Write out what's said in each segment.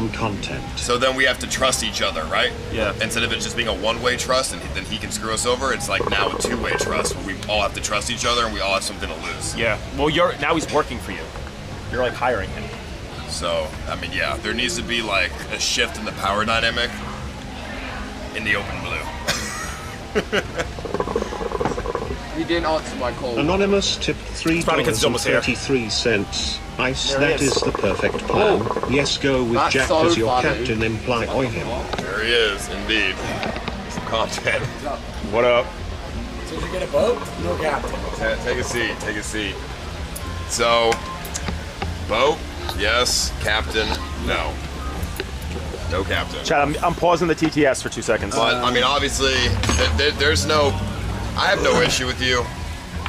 some content. So then we have to trust each other, right? Yeah. Instead of it just being a one-way trust and then he can screw us over, it's like now a two-way trust where we all have to trust each other and we all have something to lose. Yeah. Well, now he's working for you. You're like hiring him. So, I mean, yeah, there needs to be like a shift in the power dynamic in the open blue. You didn't answer my call. Anonymous tipped $3.33. Ice, that is the perfect plan. Yes, go with That's Jack so as your funny. captain, imply him. There he is, indeed. Some content. What up? So did you get a boat? No captain. Take a seat, take a seat. So, boat, yes. Captain, no. No captain. Chad, I'm pausing the TTS for 2 seconds. But, I mean, obviously, there's no... I have no issue with you.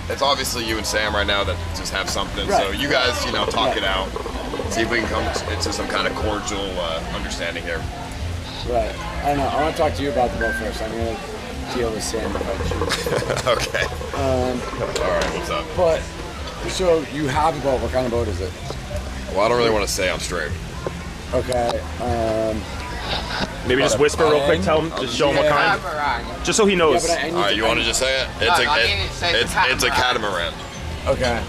It's obviously you and Sam right now that just have something. Right. So you guys, you know, talk it out. See if we can come into some kind of cordial understanding here. Right. I don't know. I want to talk to you about the boat first. I'm going to deal with Sam about you. Okay. All right, what's up? But, so you have a boat. What kind of boat is it? Well, I don't really want to say on stream. Okay. Maybe just whisper real quick. Tell him, just show him what kind. Just so he knows. Yeah, but All right, you want to just say it? It's a catamaran. Okay.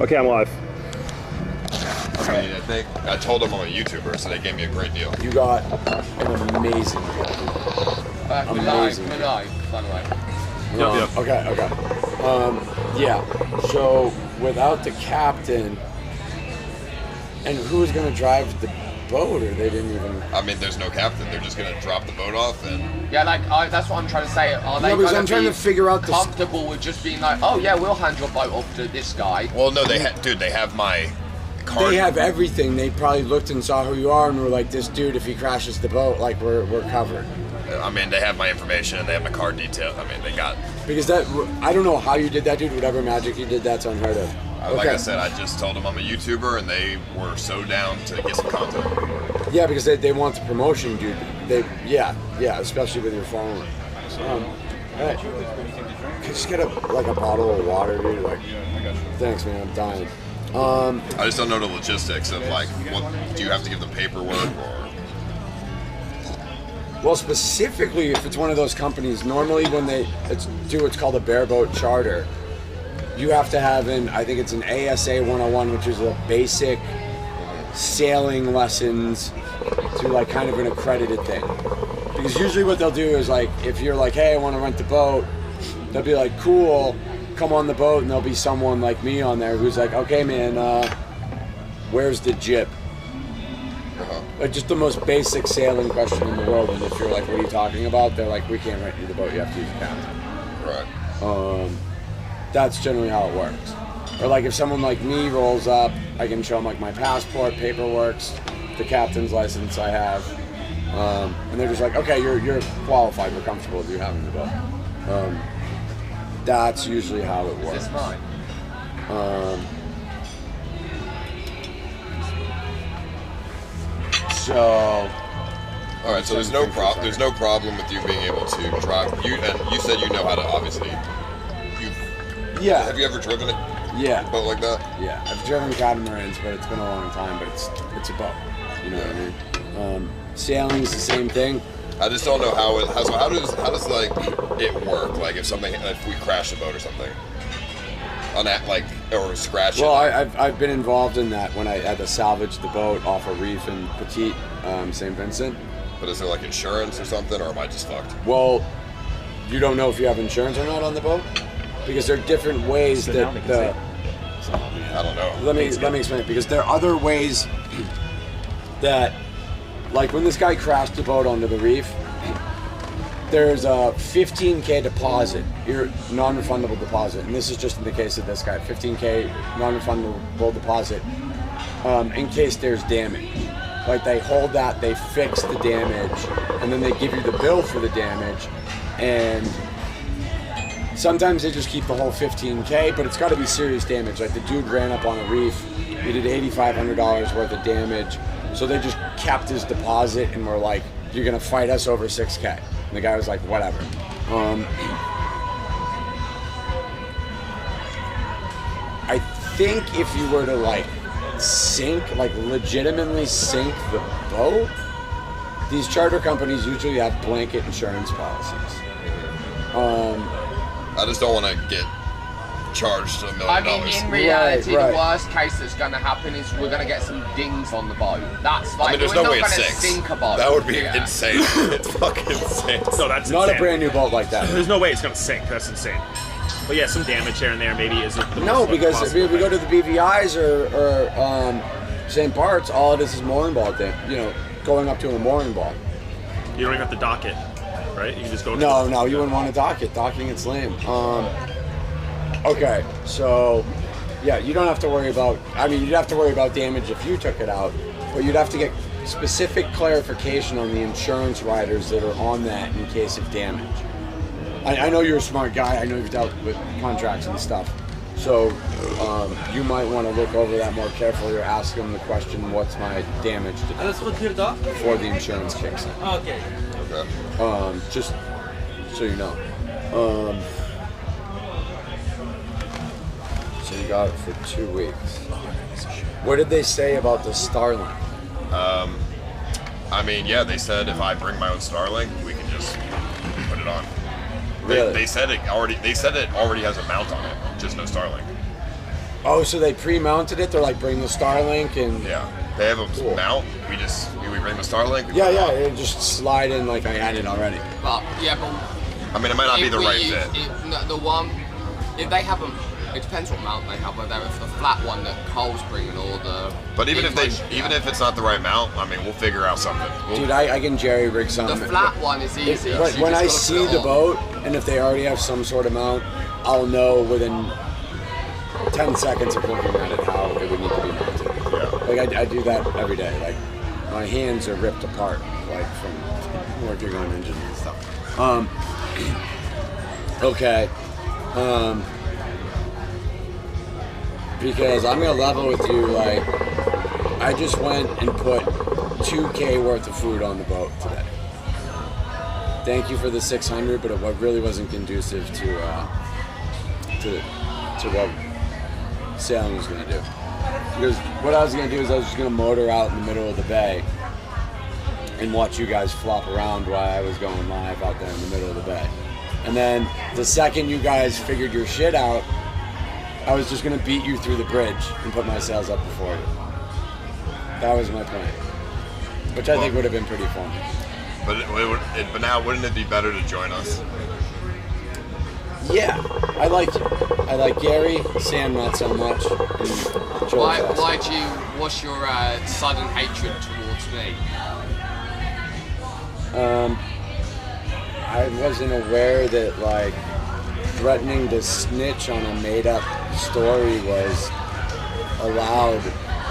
Okay, I'm live. I mean, I told them I'm a YouTuber, so they gave me a great deal. You got an amazing deal. We're live, by the way. Yep. Okay. Yeah. So without the captain, and who's going to drive the boat, or they didn't even... I mean, there's no captain. They're just going to drop the boat off and... Yeah, like, that's what I'm trying to say. Are they because I'm trying to figure out comfortable with just being like, oh yeah, we'll hand your boat off to this guy? Well, no, they have my card. They have everything. They probably looked and saw who you are and were like, this dude, if he crashes the boat, like, we're covered. I mean, they have my information and they have my card detail. I mean, they got... Because I don't know how you did that, dude. Whatever magic you did, that's unheard of. Like I said, I just told them I'm a YouTuber and they were so down to get some content. Yeah, because they want the promotion, dude. Yeah, especially with your phone. Hey, can you just get a bottle of water, dude? Like, thanks, man. I'm dying. I just don't know the logistics of like, what do you have to give them paperwork or? Well, specifically, if it's one of those companies, normally when they do what's called a bareboat charter, you have to have I think it's an ASA 101, which is a basic sailing lessons to like kind of an accredited thing. Because usually what they'll do is like, if you're like, hey, I want to rent the boat, they'll be like, cool, come on the boat, and there'll be someone like me on there who's like, okay, man, where's the jib? Like just the most basic sailing question in the world, and if you're like, what are you talking about? They're like, we can't rent you the boat, you have to use the captain. Right. That's generally how it works. Or like if someone like me rolls up, I can show them like my passport, paperworks, the captain's license I have, and they're just like, okay, you're qualified, we're comfortable with you having the boat. That's usually how it works. Is this mine? So. All right, so there's no problem with you being able to drive. And you said you know how to obviously. Yeah. Have you ever driven a boat like that? Yeah, I've driven catamarans, but it's been a long time. But it's a boat. You know what I mean? Sailing is the same thing. I just don't know how does like it work? Like if we crash a boat or something, on that or scratch it. Well, I've been involved in that when I had to salvage the boat off a reef in Petite, St. Vincent. But is there like insurance or something, or am I just fucked? Well, you don't know if you have insurance or not on the boat. Because there are different ways I don't know. Let me explain it. Because there are other ways that, like when this guy crashed the boat onto the reef, there's a $15K deposit, your non-refundable deposit, and this is just in the case of this guy, $15K non-refundable deposit in case there's damage. Like they hold that, they fix the damage, and then they give you the bill for the damage, and sometimes they just keep the whole $15K, but it's got to be serious damage. Like the dude ran up on a reef, he did $8,500 worth of damage, so they just kept his deposit and were like, "You're gonna fight us over $6K." And the guy was like, "Whatever." I think if you were to like sink, like legitimately sink the boat, these charter companies usually have blanket insurance policies. I just don't want to get charged $1 million. I mean, in reality, Right. the worst case that's going to happen is we're going to get some dings on the boat. That's like, I mean, there's we're no not way it going to sinks. sink a boat. That would be Yeah. insane. It's fucking insane. No, that's Not insane. a brand new boat like that. There's no way it's gonna sink. That's insane. But yeah, some damage here and there maybe isn't the No, most because if possible we go to thing. the BVI's or St. Bart's, all it is mooring ball thing. You know, going up to a mooring ball. You don't even have to dock it, right? You can just go. to No, the- no, you wouldn't want to dock it. Docking it's lame. Okay, so yeah, you don't have to worry about. I mean, you'd have to worry about damage if you took it out, but you'd have to get specific clarification on the insurance riders that are on that in case of damage. I know you're a smart guy. I know you've dealt with contracts and stuff. So you might want to look over that more carefully or ask them the question, what's my damage before the insurance kicks in. Okay. Okay. Just so you know. So you got it for 2 weeks. What did they say about the Starlink? I mean, yeah, they said if I bring my own Starlink, we can just put it on. Really? They said it already. They said it already has a mount on it, just no Starlink. Oh, so they pre-mounted it? They're like, bring the Starlink and... Yeah, they have a Cool. mount. We bring the Starlink. We Yeah, put it yeah, on. it just slide in like I had it already. But, yeah, but... I mean, it might not be if the we right use- fit. if they have a... It depends what mount they have, whether it's the flat one that Cole's bringing or the... But even if it's not the right mount, I mean, we'll figure out something. Dude, I can jerry-rig The something. flat one is easy. But You when just I gotta see put it the on. boat, and if they already have some sort of mount, I'll know within 10 seconds of looking at it how it would need to be mounted. Yeah. Like I do that every day. Like my hands are ripped apart, like from working on engines and stuff. Okay. Because I'm gonna level with you. Like I just went and put 2K worth of food on the boat today. Thank you for the 600, but it really wasn't conducive to what sailing was gonna do. Because what I was gonna do is I was just gonna motor out in the middle of the bay and watch you guys flop around while I was going live out there in the middle of the bay. And then the second you guys figured your shit out, I was just gonna beat you through the bridge and put my sails up before you. That was my plan, which I think would have been pretty fun. But now, wouldn't it be better to join us? Yeah, I liked you. I like Gary, Sam not so much. And Joel less. What's your sudden hatred towards me? I wasn't aware that like threatening to snitch on a made-up story was allowed.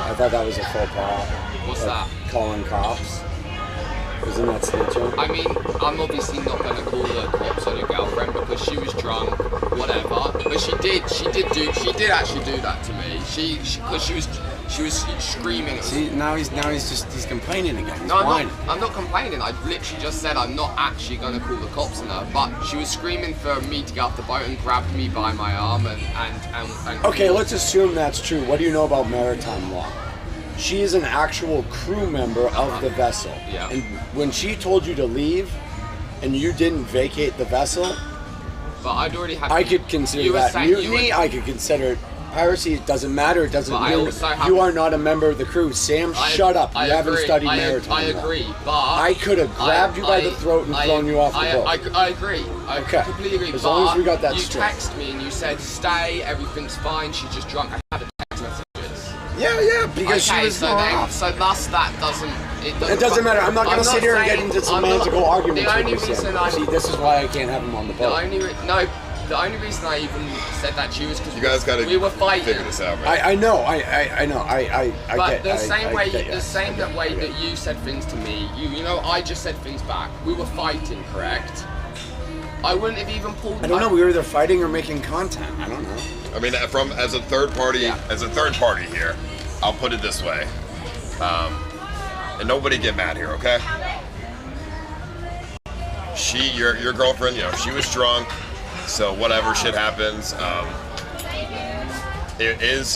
I thought that was a faux pas. What's that? Calling cops. Isn't that snitching? I mean, I'm obviously not going to call the cops on your girlfriend because she was drunk, whatever. But she did actually do that to me. Because she was screaming. See, now he's complaining again. He's No, whining. I'm not complaining. I literally just said I'm not actually going to call the cops on her. But she was screaming for me to get off the boat and grabbed me by my arm and Okay, let's assume that's true. What do you know about maritime law? She is an actual crew member of the vessel. Yeah. And when she told you to leave and you didn't vacate the vessel, But I'd already had. I could consider You were that saying you mutiny. were- I could consider it piracy. It doesn't matter. It doesn't But I mean also have- you are not a member of the crew. Sam, shut up. You haven't agree. studied I maritime law. agree, but I could have grabbed you by the throat and thrown you off the boat. I agree. I Okay. completely agree. As long as we got that you straight. text me and you said, "Stay, everything's fine." She's just drunk. I had a text messages. Yeah, because she was so going then, off. so thus that doesn't. It doesn't matter. I'm not going to sit here and get into semantical arguments The with only you, Sam. reason I. See, this is why I can't have him on the The boat. the only reason I even said that to you was because You guys gotta we were fighting. figure this out, man. I know. I know. I But get. the I same way, get you. the same that way that you said things to me, you know, I just said things back. We were fighting, correct? I wouldn't have even pulled. I don't know. We were either fighting or making content. I don't know. I mean, as a third party here, I'll put it this way, and nobody get mad here, okay? Your girlfriend, you know, she was drunk, so whatever shit happens.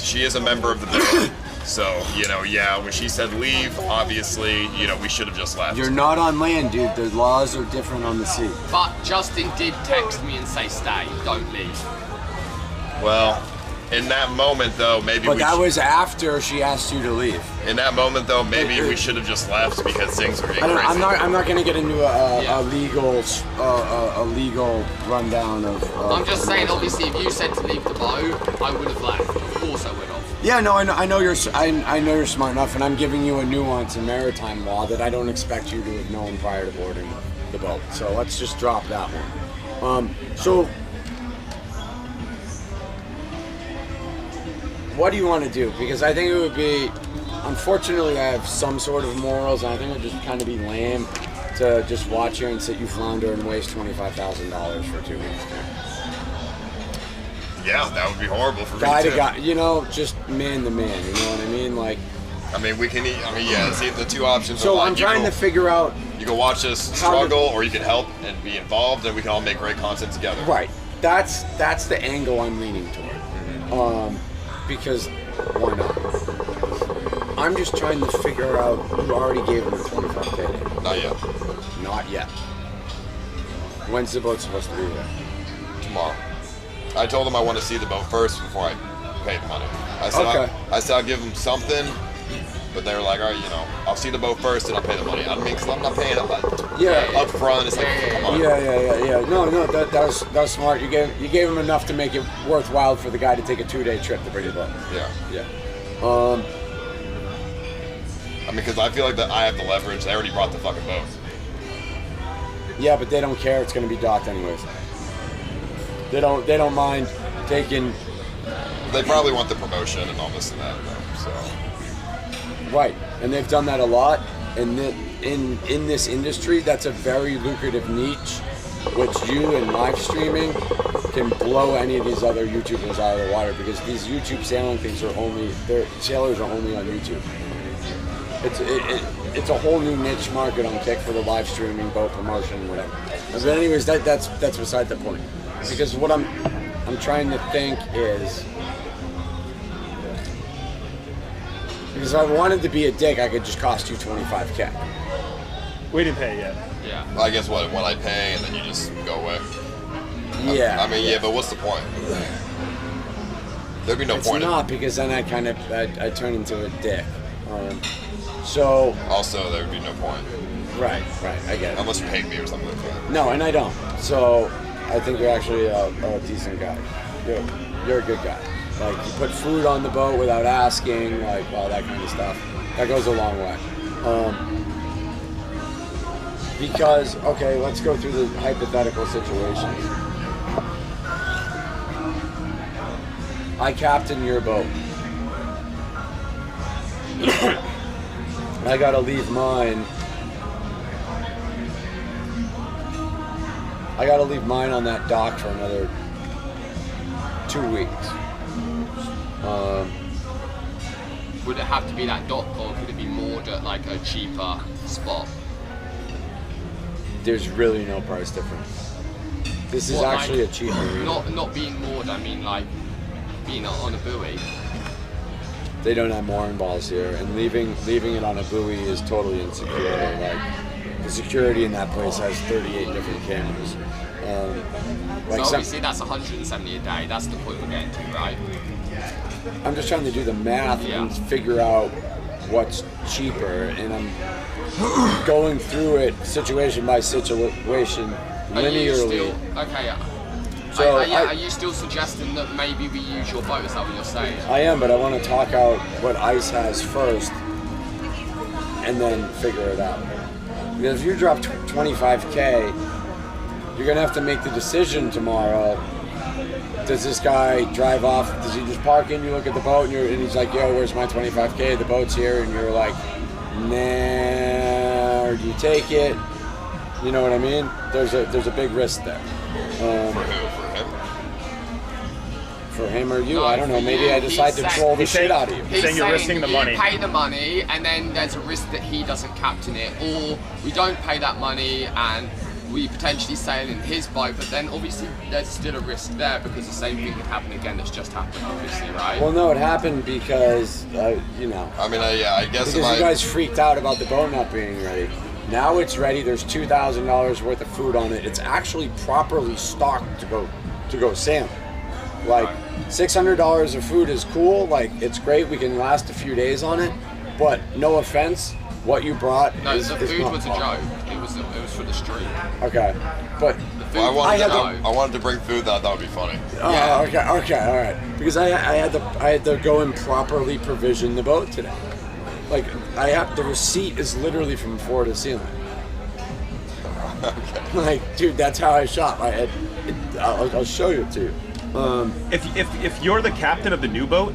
She is a member of the boat. So, you know, yeah, when she said leave, obviously, you know, we should have just left. You're not on land, dude. The laws are different on the sea. But Justin did text me and say, stay, don't leave. Well, in that moment, though, maybe But that was after she asked you to leave. In that moment, though, maybe we should have just left because things were getting crazy. I'm not going to get into a legal rundown of. I'm just saying, obviously, if you said to leave the boat, I would have left. Of course, I would have. Yeah, no, I know you're smart enough, and I'm giving you a nuance in maritime law that I don't expect you to have known prior to boarding the boat. So let's just drop that one. So. What do you want to do? Because I think it would be, unfortunately, I have some sort of morals, and I think it would just kind of be lame to just watch here and sit you flounder and waste $25,000 for 2 weeks. Yeah, that would be horrible for guy me too. to guy, you know, just man to man. You know what I mean? Like, I mean, we can eat. I mean, yeah. See, the two options. So are like, I'm trying to figure out. You can watch us struggle, or you can help and be involved, and we can all make great content together. Right. That's the angle I'm leaning toward. Mm-hmm. Because why not? I'm just trying to figure out. You already gave him the $25K. Not yet. Not yet. When's the boat supposed to be here? Tomorrow. I told them I want to see the boat first before I pay the money. I said I'll give them something, but they were like, all right, you know, I'll see the boat first and I'll pay the money. I mean, because I'm not paying up front. It's like, come on. Yeah. No, that was smart. You gave him enough to make it worthwhile for the guy to take a 2-day trip to bring the boat. Yeah. I mean, because I feel like that I have the leverage. They already brought the fucking boat. Yeah, but they don't care. It's going to be docked anyways. They don't mind taking. They probably want the promotion and all this and that, though. So. Right, and they've done that a lot. And in this industry, that's a very lucrative niche, which you in live streaming can blow any of these other YouTubers out of the water, because these YouTube sailing things their sailors are only on YouTube. It's a whole new niche market on Kick for the live streaming, boat promotion, whatever. But anyways, that's beside the point. Because what I'm trying to think is, because if I wanted to be a dick, I could just cost you $25K. We didn't pay yet. Yeah. I guess what I pay and then you just go away. Yeah. I mean, yeah, but what's the point? There'd be no point. It's not, because then I turn into a dick. So. Also, there would be no point. Right. I get it. Unless you hate me or something like that. No, and I don't. So I think you're actually a decent guy. You're a good guy. Like, you put food on the boat without asking, like all that kind of stuff. That goes a long way. Because, okay, let's go through the hypothetical situations. I captain your boat. I gotta leave mine. I gotta leave mine on that dock for another 2 weeks. Would it have to be that dock, or could it be moored at like a cheaper spot? There's really no price difference. This is actually a cheaper route. Not being moored, I mean like being on a buoy. They don't have mooring balls here, and leaving it on a buoy is totally insecure. Like, the security in that place has 38 different cameras. So obviously that's 170 a day. That's the point we're getting to, right? I'm just trying to do the math and figure out what's cheaper, and I'm going through it situation by situation linearly. Are you still suggesting that maybe we use your boat? Is that what you're saying? I am, but I want to talk out what Ice has first, and then figure it out. Because if you drop 25K, you're gonna have to make the decision tomorrow. Does this guy drive off? Does he just park in? You look at the boat, and he's like, "Yo, where's my 25K? The boat's here," and you're like, "Nah." Or do you take it? You know what I mean? There's a big risk there. For who? For him or you? No, I don't know. Maybe I decide to troll the shit out of you. He's saying you're risking the money. You pay the money, and then there's a risk that he doesn't captain it, or we don't pay that money and we potentially sail in his boat, but then obviously there's still a risk there because the same thing could happen again that's just happened, obviously, right? Well, no, it happened because, you know. I mean, I guess because you guys freaked out about the boat not being ready. Now it's ready. There's $2,000 worth of food on it. It's actually properly stocked to go sailing. Like $600 of food is cool. Like it's great. We can last a few days on it. But no offense, what you brought is the food not was a joke. It was for the stream. Okay, but I wanted to bring food that I thought would be funny. Oh, okay, all right. Because I had to go and properly provision the boat today. Like the receipt is literally from floor to ceiling. Okay. Like, dude, that's how I shop. I'll show you it to you. If you're the captain of the new boat,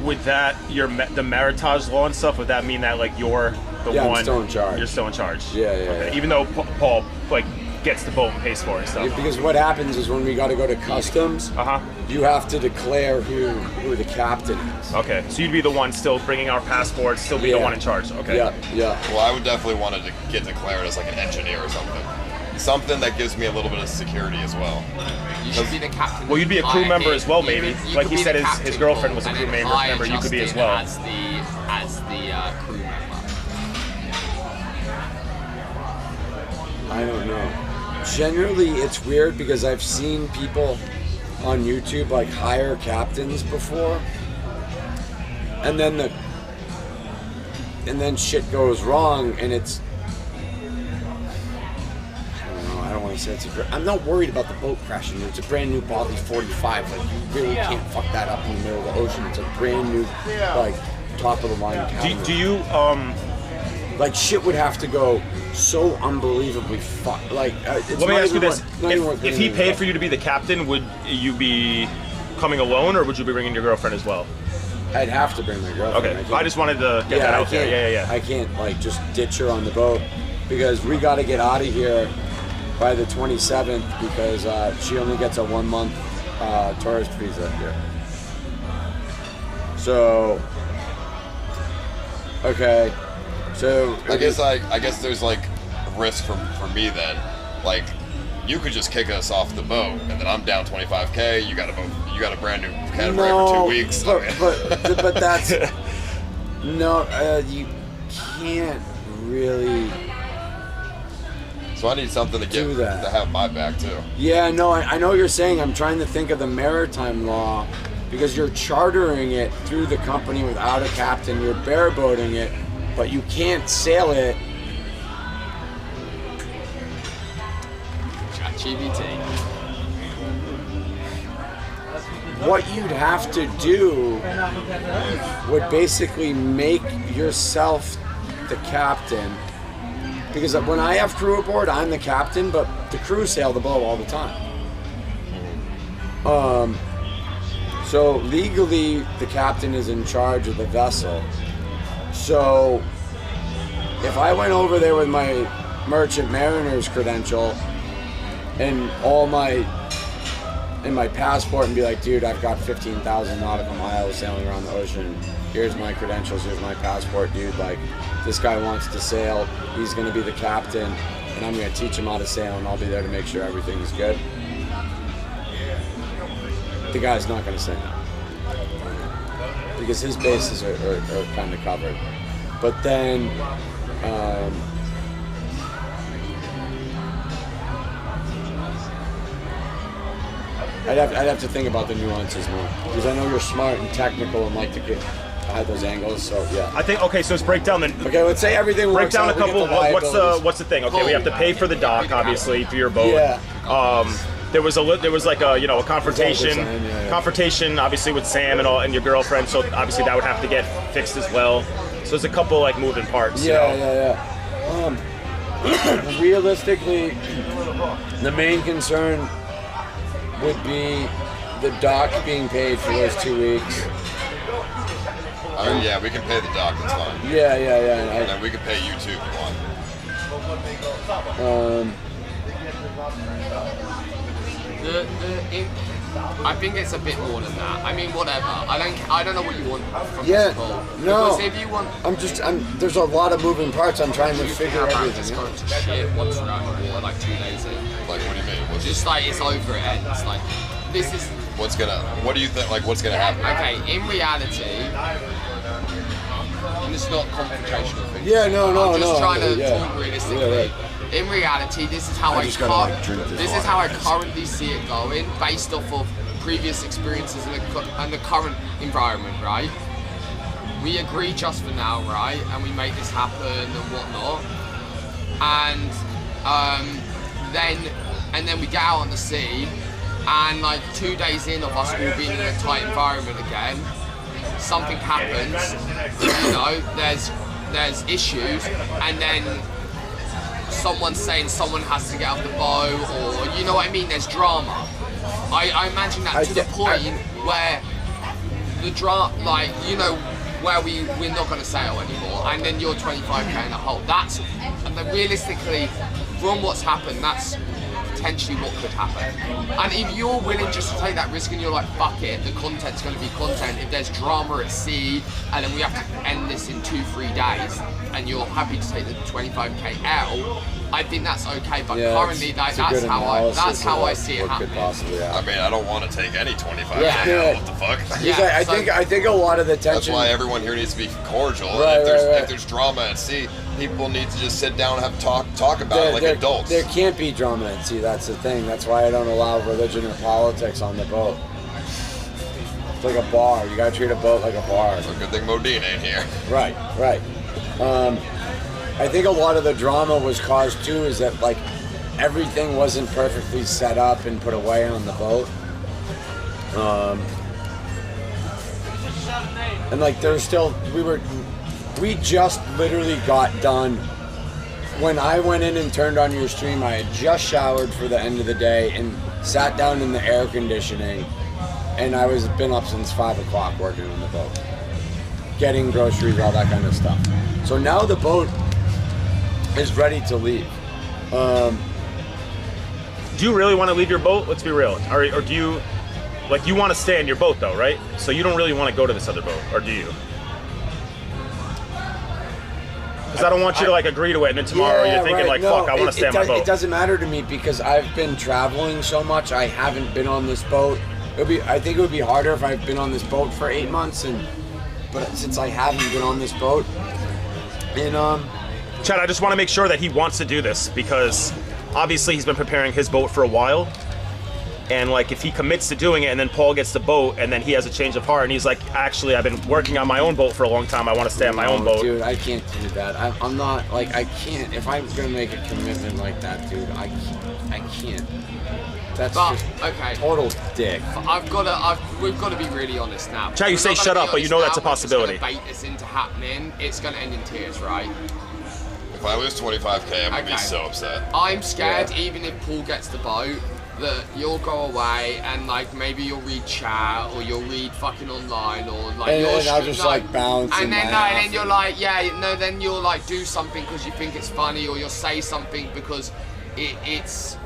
would that the Maritime law and stuff? Would that mean that like you're the one? I'm still in charge. You're still in charge. Yeah. Okay. Even though Paul like gets the boat and pays for it and stuff. Yeah, because what happens is when we got to go to customs, you have to declare who the captain is. Okay, so you'd be the one still bringing our passports, still be the one in charge. Okay. Yeah. Well, I would definitely want to get declared as like an engineer or something. Something that gives me a little bit of security as well. You should be the captain. Well, you'd be a crew member as well, maybe. Like he said, his girlfriend was a crew member. You could be as well. As the crew member. I don't know. Generally, it's weird because I've seen people on YouTube like hire captains before, and then shit goes wrong, and it's. I don't want to say it's I'm not worried about the boat crashing. It's a brand new Bobby 45. Like you really can't fuck that up in the middle of the ocean. It's a brand new, like top of the line captain. Do you like shit would have to go so unbelievably like it's let me ask you this: if he paid for you to be the captain, would you be coming alone, or would you be bringing your girlfriend as well? I'd have to bring my girlfriend. Okay, I just wanted to get that out there. Yeah. I can't like just ditch her on the boat because we got to get out of here by the 27th because she only gets a 1 month tourist visa here. So, okay. So I guess there's like a risk for me then. Like you could just kick us off the boat and then I'm down 25K. You got a brand new catamaran for 2 weeks. But that's no. You can't really. So I need something to have my back too. Yeah, no, I know what you're saying. I'm trying to think of the Maritime law because you're chartering it through the company without a captain. You're bareboating it, but you can't sail it. ChatGPT. What you'd have to do would basically make yourself the captain. Because when I have crew aboard, I'm the captain, but the crew sail the boat all the time. So legally, the captain is in charge of the vessel. So if I went over there with my merchant mariner's credential and my passport and be like, dude, I've got 15,000 nautical miles sailing around the ocean. Here's my credentials. Here's my passport, dude. Like, this guy wants to sail. He's going to be the captain, and I'm going to teach him how to sail, and I'll be there to make sure everything's good. The guy's not going to say no because his bases are kind of covered. But then, I'd have to think about the nuances more because I know you're smart and technical and like to hide those angles. So yeah. I think okay. So let's break down the. Okay, let's say everything. Break down a couple. What's the thing? Okay, we have to pay for the dock, obviously, for your boat. Yeah. There was like a confrontation. Confrontation, obviously, with Sam and your girlfriend. So obviously that would have to get fixed as well. So there's a couple like moving parts. Yeah. Realistically, the main concern would be the dock being paid for those 2 weeks. Yeah, we can pay the dock, that's fine. Yeah. And then we can pay you too if you want. I think it's a bit more than that. I mean, whatever. I don't know what you want from Yeah, this call. no. Because if you want, there's a lot of moving parts. I'm trying to figure everything just out. going to shit once we're out of war, like 2 days in. Like, what do you mean? Just like it's over, it ends. Like, this is. What do you think? Like, what's gonna happen? Okay, in reality, and it's not confrontational thing. Yeah, no. I'm just trying to yeah. talk realistically. Yeah, right. In reality, this is how just gotta, like, drink this this is water. how I currently see it going, based off of previous experiences and the current environment, right? We agree just for now, right? And we make this happen and whatnot. And then we get out on the sea, and like 2 days in of us all being in a tight environment again, something happens. You know, there's issues, and then someone's saying someone has to get off the boat, or you know what I mean, there's drama. I imagine that to the point where the drama, like, you know, where we're not going to sail anymore, and then you're 25k in a hole. That's, and then realistically, from what's happened, that's potentially what could happen. And if you're willing just to take that risk and you're like, fuck it, the content's going to be content, if there's drama at sea and then we have to end this in 2-3 days and you're happy to take the 25k L, I think that's okay, but currently that's how I see it happening. I mean, I don't want to take any 25k Yeah. What the fuck? Yeah, I think a lot of the tension. That's why everyone here needs to be cordial. Right, If there's drama at sea, people need to just sit down and have talk about it like adults. There can't be drama at sea. That's the thing. That's why I don't allow religion or politics on the boat. It's like a bar. You gotta treat a boat like a bar. It's a good thing Modine ain't here. Right. I think a lot of the drama was caused too is that like everything wasn't perfectly set up and put away on the boat. And like there's still we just literally got done. When I went in and turned on your stream, I had just showered for the end of the day and sat down in the air conditioning, and I was been up since 5 o'clock working on the boat, getting groceries, all that kind of stuff. So now the boat is ready to leave. Do you really want to leave your boat? Let's be real. Or do you, like, you want to stay in your boat though, right? So you don't really want to go to this other boat, or do you? Because I don't want you to like agree to it and then tomorrow you're thinking like, fuck, I want to stay on my boat. It doesn't matter to me because I've been traveling so much. I haven't been on this boat. I think it would be harder if I've been on this boat for 8 months, but since I haven't been on this boat, and Chad, I just want to make sure that he wants to do this because obviously he's been preparing his boat for a while. And like if he commits to doing it and then Paul gets the boat and then he has a change of heart and he's like, actually, I've been working on my own boat for a long time. I want to stay on my own boat. Dude, I can't do that. I'm not, like, I can't. If I'm going to make a commitment like that, dude, I can't. That's just total dick. We've got to be really honest now. Chad, you say shut up, but you know that's a possibility. If bait this into happening, it's going to end in tears, right? If I lose 25k, I'm going to be so upset. I'm scared even if Paul gets the boat, that you'll go away and like maybe you'll read chat or you'll read fucking online or like and I'll just like bounce and then you're like then you'll like do something because you think it's funny or you'll say something because it's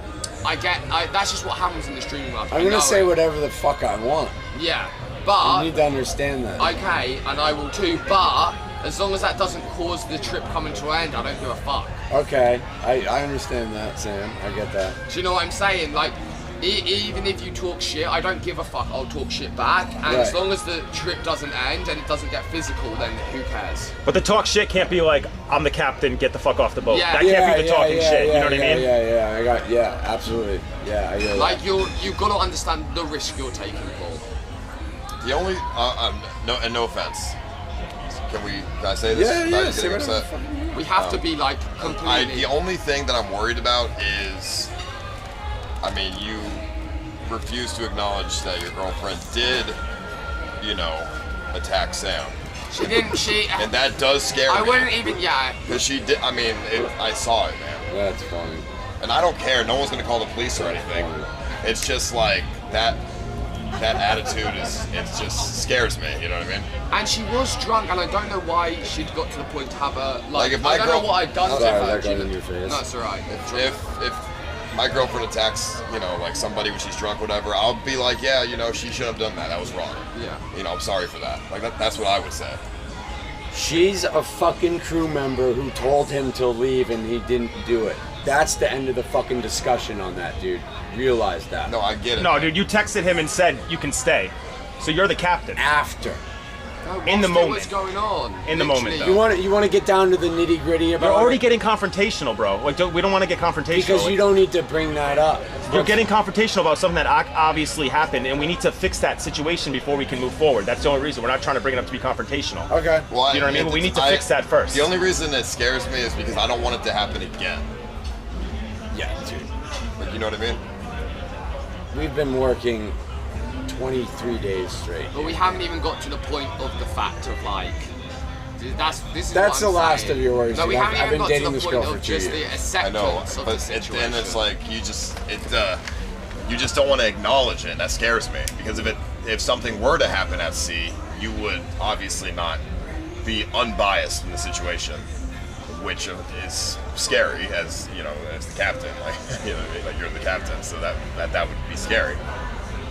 that's just what happens in the streaming world. I'm gonna say whatever the fuck I want. Yeah, but you need to understand that. Okay, and I will too, but as long as that doesn't cause the trip coming to an end, I don't give a fuck. Okay, I understand that, Sam. I get that. Do you know what I'm saying? Like, even if you talk shit, I don't give a fuck. I'll talk shit back. And as long as the trip doesn't end and it doesn't get physical, then who cares? But the talk shit can't be like, I'm the captain, get the fuck off the boat. Yeah. That can't be the talking shit, you know what I mean? Yeah, absolutely. Yeah, I get like, that. you've got to understand the risk you're taking, Paul. The only, no offense. Can I say this? Yeah, say whatever. We have to be like completely. The only thing that I'm worried about is, I mean, you refuse to acknowledge that your girlfriend did, attack Sam. She didn't. And that does scare me. I wouldn't even. Yeah. Because she did. I mean, I saw it, man. That's funny. And I don't care. No one's gonna call the police or anything. It's just like that. That attitude it just scares me, you know what I mean? And she was drunk, and I don't know why she'd got to the point to have a like if my I don't know what I'd done to her. That got in your face. No, it's alright. my girlfriend attacks, you know, like somebody when she's drunk, whatever, I'll be like, yeah, you know, she should have done that. That was wrong. Yeah. You know, I'm sorry for that. Like that's what I would say. She's a fucking crew member who told him to leave and he didn't do it. That's the end of the fucking discussion on that, dude. Realize that. No, I get it. No, dude, you texted him and said you can stay. So you're the captain. After. No, In the moment. What's going on? In the moment, though. You want to get down to the nitty gritty about You're already it? getting confrontational, bro. Like, we don't want to get confrontational. Because you don't need to bring that up. You're getting confrontational about something that obviously happened, and we need to fix that situation before we can move forward. That's the only reason. We're not trying to bring it up to be confrontational. Okay. Well, You know what I mean? But we need to fix that first. The only reason it scares me is because I don't want it to happen again. Yeah, dude. Like, you know what I mean? We've been working 23 days straight. But we haven't even got to the point of the fact of like. This is That's what I'm the last saying. of your words. No, we I've haven't even been got dating to the this point girl for of 2 just years. the I acceptance know, of the but situation. and it's like you just don't want to acknowledge it. That scares me because if something were to happen at sea, you would obviously not be unbiased in the situation, which is scary as you know as the captain. Like you know, like you're the captain, so that would be scary.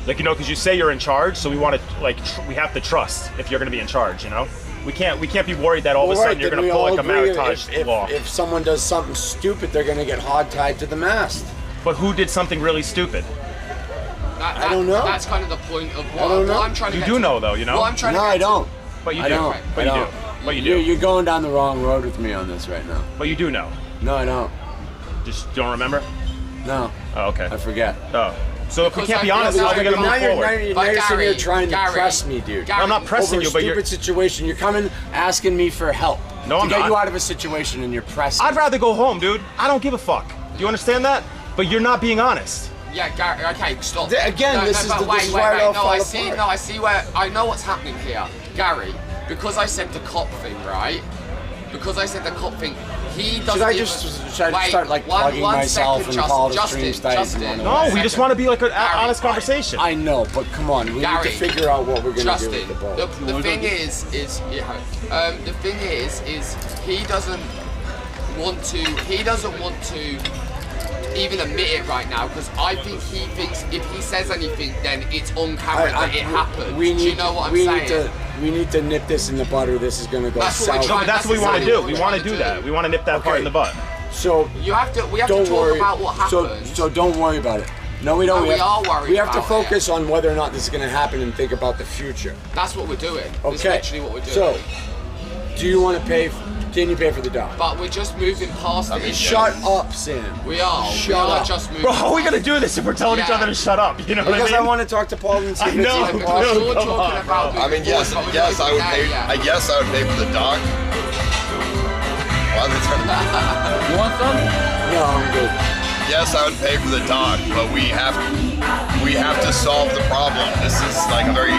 Like, you know, because you say you're in charge, so we want to, like, we have to trust if you're going to be in charge, you know? We can't be worried that all of a sudden you're going to pull like a Maritime law. If someone does something stupid, they're going to get hog-tied to the mast. But who did something really stupid? I don't know. That's kind of the point of I don't know. what I'm trying to You get do to. know, though, you know? What I'm trying No, to I get don't. But you I do. don't. But I you don't. do. But you do. You're going down the wrong road with me on this right now. But you do know. No, I don't. Just don't remember? No. Oh, okay. I forget. Oh. So if we Because can't be I feel honest, how are we going to move now forward? you're sitting here Gary, trying to Gary, press me, dude. Gary, I'm not pressing Over you, a but you're... stupid situation. You're coming asking me for help. No, I'm to get not. you out of a situation and you're pressing. I'd rather go home, dude. I don't give a fuck. Do you understand that? But you're not being honest. Yeah, Gary, okay, stop. Again, this is but this is where it all no, falls I see, apart. no, I see where, I know what's happening here. Gary, because I said the cop thing, right? Because I said the cop thing, he doesn't Should I even- just should I Wait, start like plugging one myself second, and call the Justin, stream state? Justin. No, we just want to be like an Gary, honest conversation. I know, but come on, we Gary, need to figure out what we're gonna Justin, do with the boat. the thing is the thing is he doesn't want to even admit it right now because I think he thinks if he says anything then it's on camera that it happened. Do you know what I'm saying? We need to nip this in the butt or this is gonna go That's what we're south. No, but that's what we want to exactly do. what We we're want to trying do to that. do. We want to nip that part in the butt. So We have to don't talk worry. about what happened. So don't worry about it. No, we don't. No, we are worried We have to about focus on whether or not this is going to happen and think about the future. That's what we're doing. Okay. That's literally what we're doing. So, do you want to pay? Can you pay for the dock? But we're just moving past I mean, it. Shut up, Sam. We are. Shut we are up. just moving. Bro, how are we past going to do this if we're telling each Yeah. other to shut up? You know what Because I I mean? want to talk to Paul and see I if it's know. even it. possible. Because you're Come talking on, about I mean, yes, moving yes, forward, I would but pay. we're not there yet. Yes, I would pay for the dock. Why are they trying to- You want some? No, I'm good. Yes, I would pay for the dock, but we have to solve the problem. This is like a very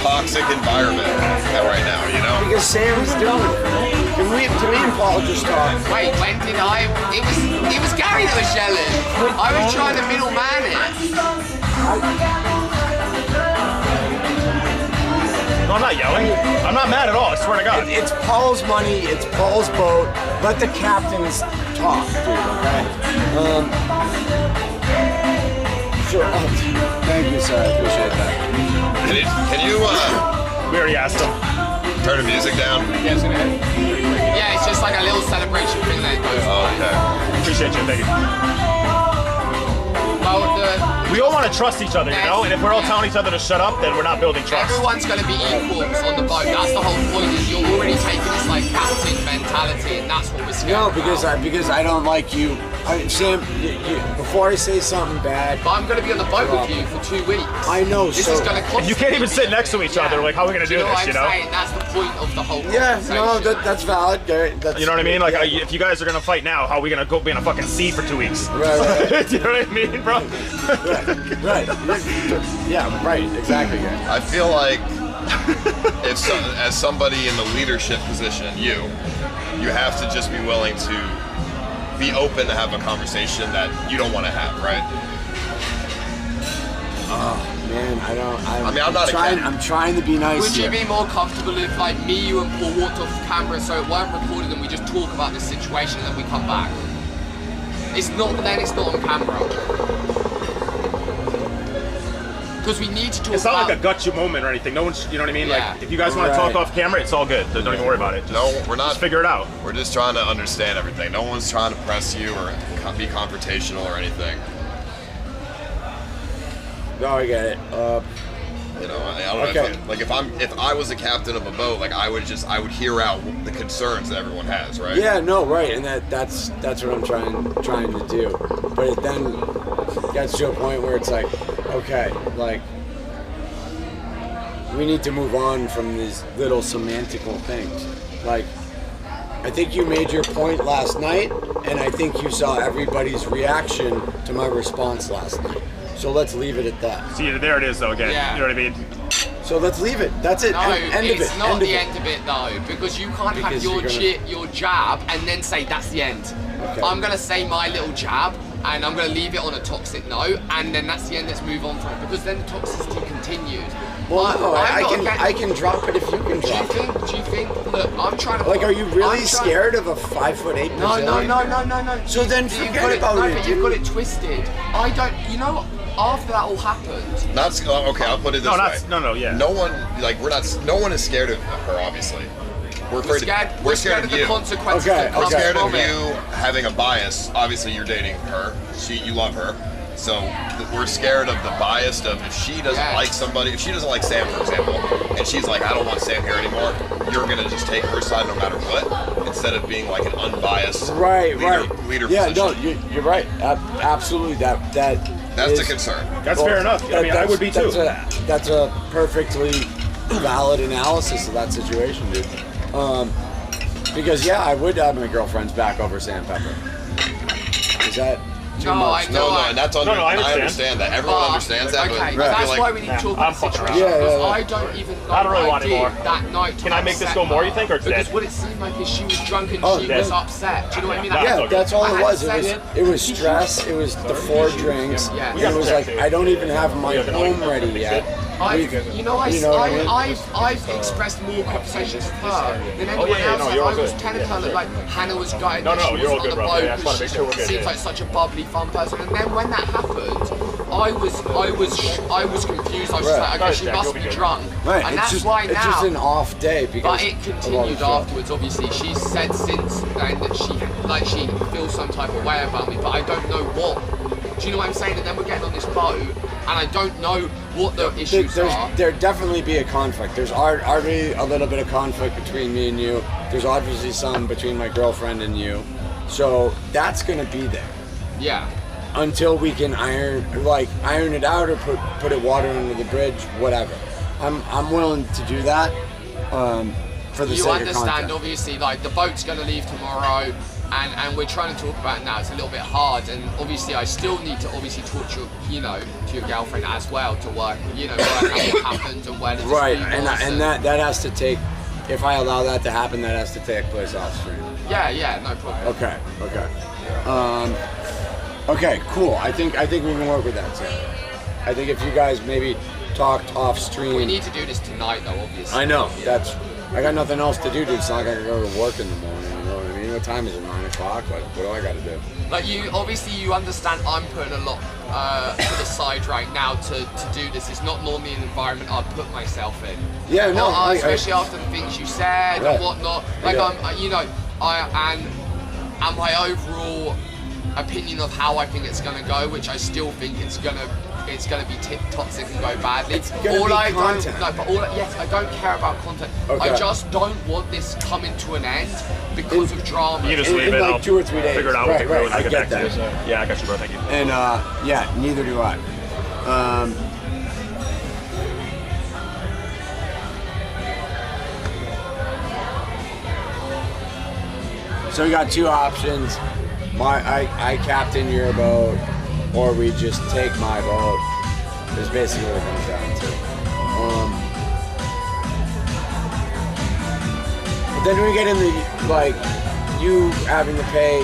toxic environment right now, you know? Because Sam's doing it. Can me and Paul just talk? Wait, when did I? It was Gary that was yelling. I was trying to middleman it. No, I'm not yelling. I'm not mad at all. I swear to God. It's Paul's money. It's Paul's boat. Let the captains talk, dude. Okay. Sure. Thank you, sir. I appreciate that. Can you We already asked him. turn the music down? Yeah, it's just like a little celebration thing that goes on. Okay. Appreciate you. Thank you. Well, We all want to trust each other, you know? And if we're all telling each other to shut up, then we're not building trust. everyone's going to be equals on the boat. That's the whole point. Is you're already taking this like captain mentality, and that's what we're scared No, about. because I don't like you. Sam, before I say something bad, But I'm going to be on the boat with you for 2 weeks. I know. This so is going to cost. You can't even sit next to each other. Like, how are we going to do you know this, what you know? I'm saying? That's the point of the whole yeah, no, conversation. that's valid. Gary. That's, You know what I mean? Like, yeah. if you guys are going to fight now, how are we going to go be in a fucking sea for 2 weeks? Right. Do you know what I mean, bro? Right. Yeah, right. Exactly, Gary. I feel like as somebody in the leadership position, you have to just be willing to be open to have a conversation that you don't want to have, right? Man, I'm not a cat. I'm trying to be nice. Would you here. be more comfortable if, like, me, you, and Paul walked off camera so it weren't recorded and we just talk about this situation and then we come back? It's not on camera. Because we need to talk. It's not like a gut you moment or anything. No one's, you know what I mean? Yeah. Like, if you guys want to talk off camera, it's all good. Don't even worry about it. No, we're not. Just figure it out. We're just trying to understand everything. No one's trying to press you or be confrontational or anything. No, I get it. You know, I don't know. If I was the captain of a boat, like I would hear out the concerns that everyone has, right? Yeah, no, right, and that's what I'm trying to do. But it then gets to a point where it's like, okay, like we need to move on from these little semantical things. Like, I think you made your point last night, and I think you saw everybody's reaction to my response last night. So let's leave it at that. See, there it is, though, again. Yeah. You know what I mean? So let's leave it. That's it. No, End of it. it's not the end of it though, because you can't have your jab and then say that's the end. Okay. I'm gonna say my little jab and I'm gonna leave it on a toxic note, and then that's the end. Let's move on from it, because then the toxicity continues. Well, no, I can drop it if you can drop it. Do you think? Look, I'm trying to. Like, are you really scared of a 5'8" Brazilian? No. So then forget about it. But you've got it twisted. I don't. You know, after that all happened. Okay. I'll put it this way. Yeah. No one, like, no one is scared of her, obviously. We're scared of the you. consequences. We're scared of you having a bias. Obviously, you're dating her. You love her. So we're scared of the bias of if she doesn't like somebody, if she doesn't like Sam, for example, and she's like, I don't want Sam here anymore, you're gonna just take her side no matter what, instead of being like an unbiased leader Yeah, position. no, you're right. Absolutely, that's the concern. That's fair enough. I mean, I would be too. That's a perfectly valid analysis of that situation, dude. Because I would have my girlfriend's back over sandpaper. Is that too much? And that's I understand that. Everyone understands that. Okay, but that's why we need to talk about the situation. Yeah. I don't even know I don't really want what I anymore. did that night. Can I make this go more, you think, or because dead? what it seemed like is she was drunk and she dead. was upset. Do you know what I mean? Yeah, that's all it was. it. It was stress. It was the 4 drinks. Yeah. And it was like, I don't even have my home ready yet. I've expressed more conversations with her than anyone else. I was telling her that, like, Hannah was gutted that she wasn't on the boat because she seems like such a bubbly, fun person. And then when that happened, I was confused. I was just like, okay, she must be drunk. Right. And It's just an off day. But it continued afterwards. Obviously, she said since then that she feels some type of way about me, but I don't know what. Do you know what I'm saying? And then we're getting on this boat, and I don't know what the issues are. There definitely be a conflict. There's already a little bit of conflict between me and you. There's obviously some between my girlfriend and you. So that's gonna be there. Yeah. Until we can iron it out or put it water under the bridge, whatever. I'm willing to do that. For the sake of content. You understand, obviously, like the boat's gonna leave tomorrow. And we're trying to talk about it now. It's a little bit hard, and obviously I still need to talk to your girlfriend as well to work out what happens and where the right. And that has to take. If I allow that to happen, that has to take place off stream. Yeah, no problem. Okay. Okay, cool. I think we can work with that. So I think if you guys maybe talked off stream. We need to do this tonight, though. Obviously. I know. I got nothing else to do, dude. It's not like I can go to work in the morning. You know what I mean? What time is it? 9 o'clock? Like, what do I got to do? Like, you understand I'm putting a lot to the side right now to do this. It's not normally an environment I'd put myself in. Yeah, no. Especially after the things you said and whatnot. Like, and my overall opinion of how I think it's going to go, which I still think it's going to be toxic and go badly. It's going to be content. I don't care about content. Okay. I just don't want this coming to an end because of drama. You just leave it. Like I'll 2 or 3 days. Figure it out. Right. I get get back that. to you. Yeah, I got you, bro. Thank you. And neither do I. So we got 2 options. I captain your boat, or we just take my boat. Is basically what it comes down to. But then we get in you having to pay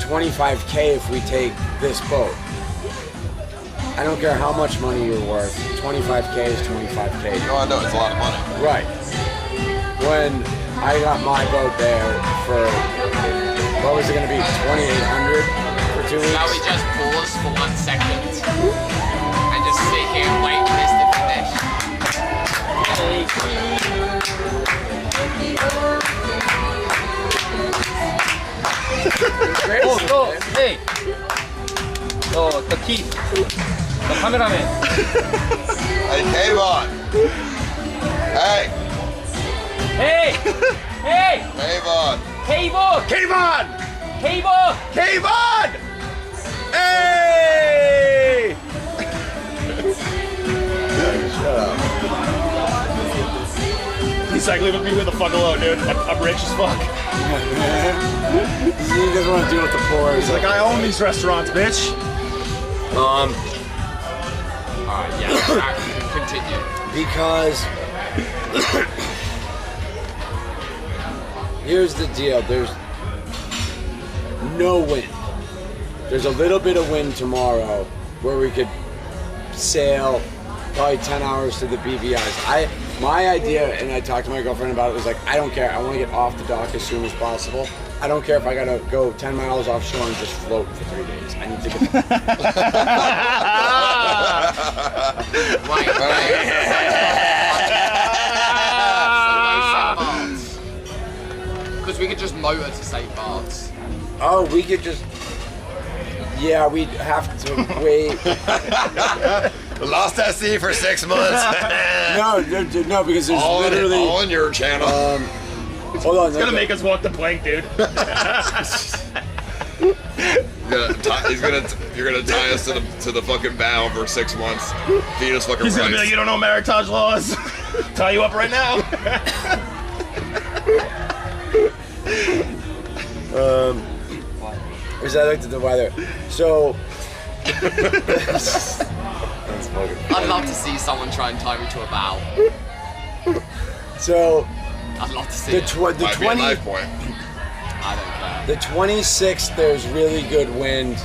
$25K if we take this boat. I don't care how much money you're worth. $25K is $25K. Oh, I know, it's a lot of money. Right. When I got my boat there for, what was it going to be, $2,800 for 2 weeks. Shall we just pause for 1 second and just sit here and wait for this to finish? Hey, the key, the cameraman. Hey, Kayvon. Hey, Hey, hey, Kayvon. Kayvon, Kayvon! Kayvon. Kayvon! Hey! He's like, leave me the fuck alone, dude. I'm rich as fuck. He doesn't want to deal with the poor. He's like, I own these restaurants, bitch. Alright, yeah, continue. Because here's the deal, there's no wind. There's a little bit of wind tomorrow where we could sail probably 10 hours to the BVIs. My idea, and I talked to my girlfriend about it, was like, I don't care. I want to get off the dock as soon as possible. I don't care if I gotta go 10 miles offshore and just float for 3 days. I need to get Because we could just motor to St. Bart's. Oh, we could just... Yeah, we'd have to wait. Lost at sea for 6 months. No, because there's literally... all in your channel. Hold on. It's gonna make us walk the plank, dude. You're gonna tie us to the fucking bow for 6 months. Feed us fucking He's gonna be rice. like, you don't know maritime laws. Tie you up right now. Because I looked at the weather. So... I'd love to see someone try and tie me to a bow. So... I'd love to see The, it. tw- the Might be a 20... knife point. I don't care. The 26th, there's really good wind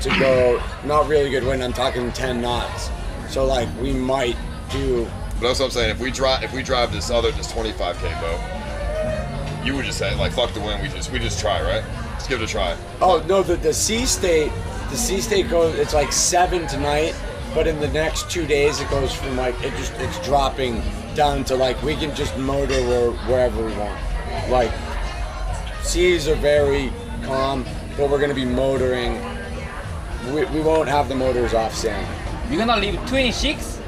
to go. Not really good wind. I'm talking 10 knots. So like we might do. But that's what I'm saying. If we drive this 25K boat, you would just say like fuck the wind. We just try, right? Let's give it a try. Oh no, the sea state goes. It's like 7 tonight, but in the next 2 days it goes from like it's dropping down to like we can just motor wherever we want. Like seas are very calm, but we're gonna be motoring. We won't have the motors off sailing. You're gonna leave 26?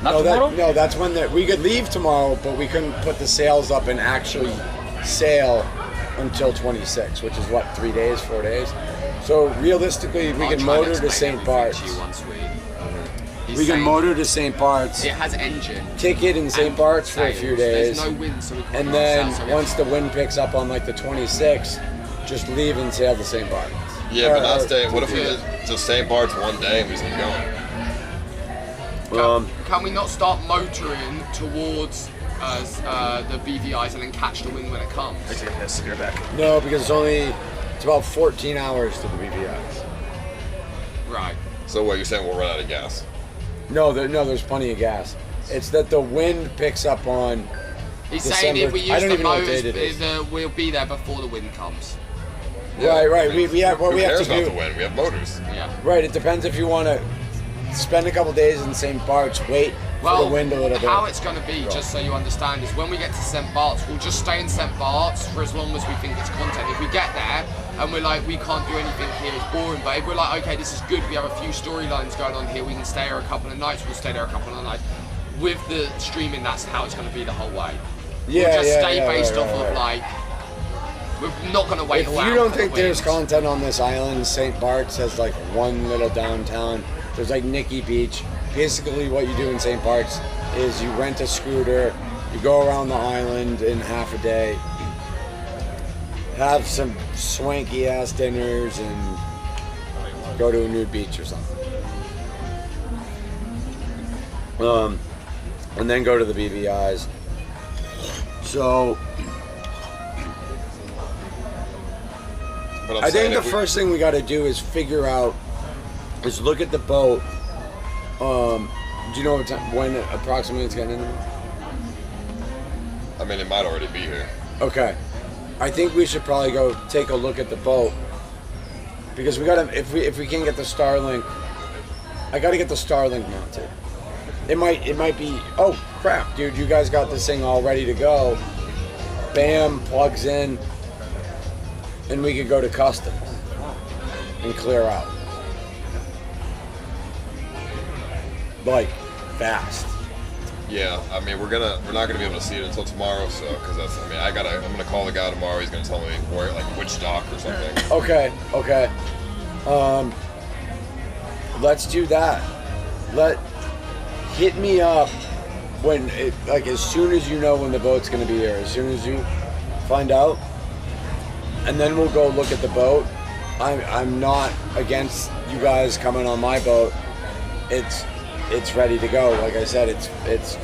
Not tomorrow? No, that's when we could leave tomorrow, but we couldn't put the sails up and actually sail until 26, which is what, 3 days, 4 days. So realistically, we I'll can try and motor to explain St. everything Bart's. to you once He's We can saying motor to St. Bart's, It has engine. ticket in St. Bart's for a few days, There's no wind, so we can and cross then out, so we once have the wind picks up on like the 26th, just leave and sail to St. Bart's. Yeah, but not Or- staying. What if we just St. Bart's one day and we just keep going? Can we not start motoring towards the BVIs and then catch the wind when it comes? Take a piss. You're back. No, because it's about 14 hours to the BVIs. Right. So what you're saying? We'll run out of gas. No, there's plenty of gas. It's that the wind picks up on. He's December- saying if we I use don't the even know what motors, date it is. we'll be there before the wind comes. Right. We have what Who we have cares to about do. the wind? We have motors. Yeah. Right, it depends if you want to spend a couple days in St. Bart's, wait for the wind a little bit. How it's going to be, just so you understand, is when we get to St. Bart's, we'll just stay in St. Bart's for as long as we think it's content. If we get there and we're like, we can't do anything here, it's boring, but if we're like, okay, this is good, we have a few storylines going on here, we can stay here a couple of nights, we'll stay there a couple of nights. With the streaming, that's how it's going to be the whole way. We'll just stay based off of like, we're not going to wait If around you don't for think the there's wind. content on this island, St. Bart's has like one little downtown. There's like Nikki Beach. Basically what you do in St. Bart's is you rent a scooter, you go around the island in half a day, have some swanky ass dinners and go to a nude beach or something. And then go to the BVIs. So But I'm I saying think the if we- first thing we got to do is look at the boat. Do you know when approximately it's getting in there? I mean, it might already be here. Okay. I think we should probably go take a look at the boat because we gotta if we can get the Starlink, I gotta get the Starlink mounted. It might be, oh crap, dude, you guys got this thing all ready to go. Bam, plugs in, and we could go to customs and clear out. Like, fast. Yeah, I mean, we're not gonna be able to see it until tomorrow, so I'm gonna call the guy tomorrow. He's gonna tell me where, like, which dock or something. Okay. Let's do that. Hit me up when as soon as you know when the boat's gonna be here. As soon as you find out, and then we'll go look at the boat. I'm not against you guys coming on my boat. It's ready to go. Like I said, it's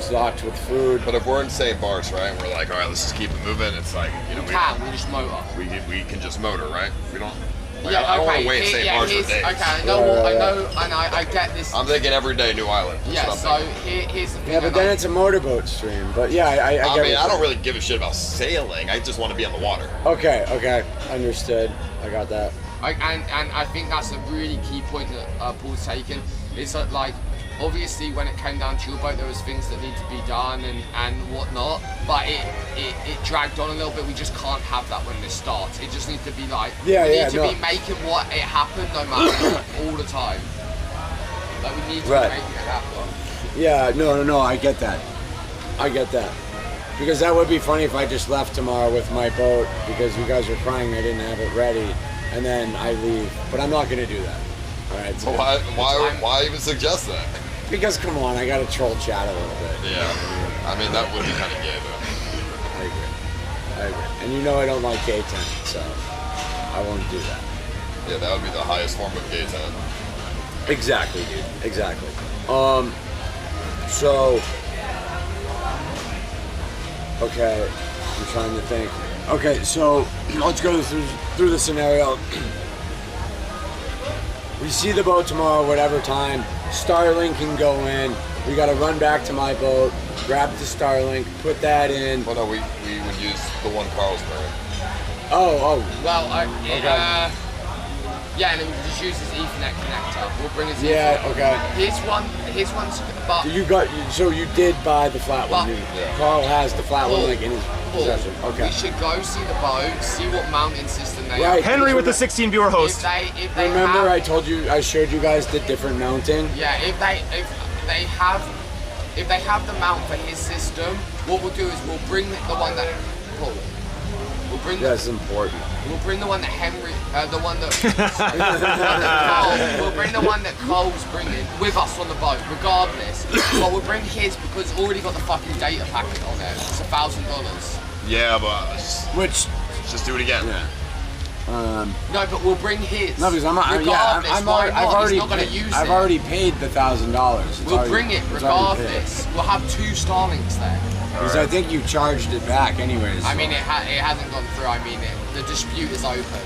stocked with food. But if we're in St. Bart's, right, and we're like, all right, let's just keep it moving. It's like, you know, we just motor. We can just motor, right? We don't. Like, Yeah, I don't want okay. to wait in St. Bart's for days. Okay, I know, and I get this. I'm thinking every day, new island. That's Yeah, what I'm so thinking. here's the thing. Yeah, but then it's a motorboat stream. But yeah, I get I mean, it. I don't really give a shit about sailing. I just want to be on the water. Okay, understood. I got that. And I think that's a really key point that Paul's taken. Is that, like, obviously when it came down to your boat, there was things that need to be done and whatnot, but it dragged on a little bit. We just can't have that when this starts. It just needs to be like, we need to be making what it happen no matter what, all the time. Like, we need to make it happen. Yeah, no, I get that. Because that would be funny if I just left tomorrow with my boat because you guys were crying I didn't have it ready, and then I leave. But I'm not gonna do that. All right. So why even suggest that? Because come on, I gotta troll chat a little bit. Yeah. I mean, that would be kind of gay though. I agree. And you know I don't like gay tent, so I won't do that. Yeah, that would be the highest form of gay tent. Exactly, dude. Exactly. So, okay, I'm trying to think. Okay, so let's go through the scenario. We see the boat tomorrow, whatever time. Starlink can go in. We got to run back to my boat, grab the Starlink, put that in. Well, no, we would use the one Carl's wearing. Oh. Well, yeah, and then we can just use his Ethernet connector. We'll bring his Ethernet. Yeah, okay. His one's, but so you did buy the flat one. Carl has the flat one like in his possession. Okay. We should go see the boat, see what mounting system they Right. have. Henry with the 16 viewer host. If they Remember have, I showed you guys the different mounting? Yeah, if they have the mount for his system, what we'll do is we'll bring the one that That's important. We'll bring the one that we'll bring the one that Cole's bringing with us on the boat, regardless. But we'll bring his because it's already got the fucking data packet on it. It's $1,000. Yeah, but Which just do it again. Yeah. No, but we'll bring his. No, because I've already paid the $1,000. We'll bring it regardless. We'll have 2 Starlinks there. Because I think you charged it back anyways. I mean, it hasn't gone through. I mean, the dispute is open.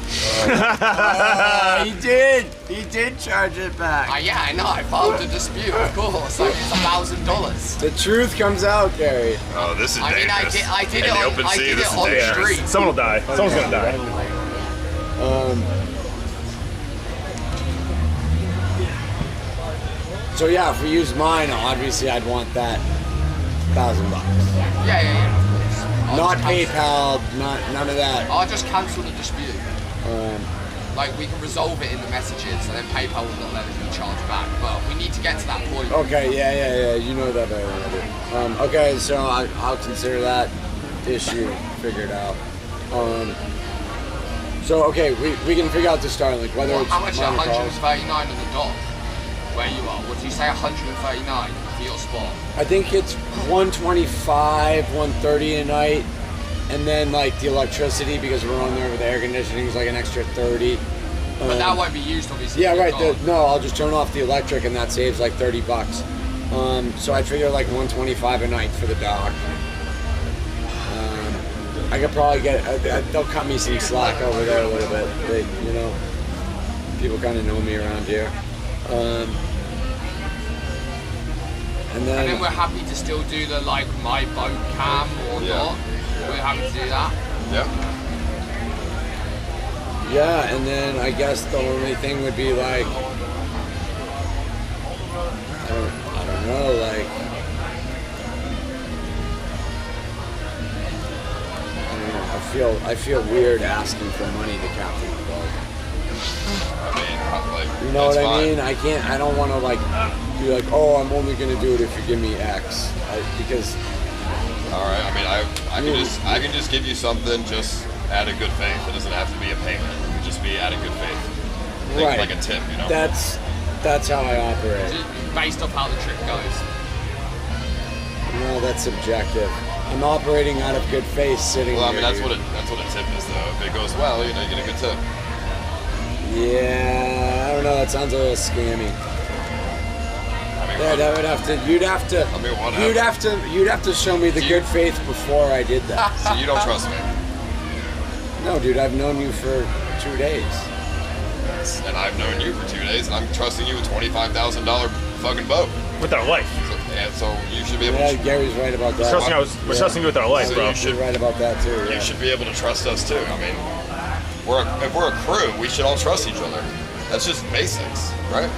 He did charge it back. Yeah, I know. I filed the dispute, of course. So it's $1,000. The truth comes out, Gary. Oh, this is I mean, dangerous. I did In it the on open the sea, this is street. dangerous. Someone will die. Someone's gonna die. So yeah, if we use mine, obviously I'd want that $1,000. Yeah, of course. Not PayPal, none of that. I'll just cancel the dispute. Like, we can resolve it in the messages, and then PayPal will not let us be charged back. But we need to get to that point. Okay, yeah. You know that better than I do. Okay, so I'll consider that issue figured out. So okay, we can figure out the Starlink whether it's how much is mine or Carl's. 139 on the dock? Where you are? What did you say? 139 for your spot? I think it's 125, 130 a night, and then like the electricity because we're on there with the air conditioning is like an extra 30. But that won't be used, obviously. Yeah, right. No, I'll just turn off the electric, and that saves like $30. So I figure like 125 a night for the dock. I could probably get. They'll cut me some slack over there a little bit. People kind of know me around here. And then we're happy to still do the like my boat cam or not. We're happy to do that. Yeah. Yeah, and then I guess the only thing would be like, I don't know, like, I don't know, I feel weird asking for money to captain the boat. I mean, like, You know what I fine. mean? I don't want to like be like, oh, I'm only gonna do it if you give me X, because. All right. I mean, I can just give you something just out of good faith. It doesn't have to be a payment. It can just be out of good faith. Think Right. like a tip, you know. That's how I operate. Just based off how the trip goes. No, that's subjective. I'm operating out of good faith, sitting Well, I here. mean, that's what a tip is, though. If it goes well, you know, you get a good tip. Yeah, I don't know. That sounds a little scammy. I mean, Yeah, that would have to. You'd have to. I mean, what You'd have to show me the good faith before I did that. So you don't trust me, No, dude, I've known you for 2 days. and I've known you for 2 days, and I'm trusting you a $25,000 fucking boat. With our life. So you should be able Yeah, to. Gary's right about that. We're trusting you with our life, So bro. you should- You're right about that too. You Yeah. should be able to trust us too. I mean, if we're a crew, we should all trust each other. That's just basics, right?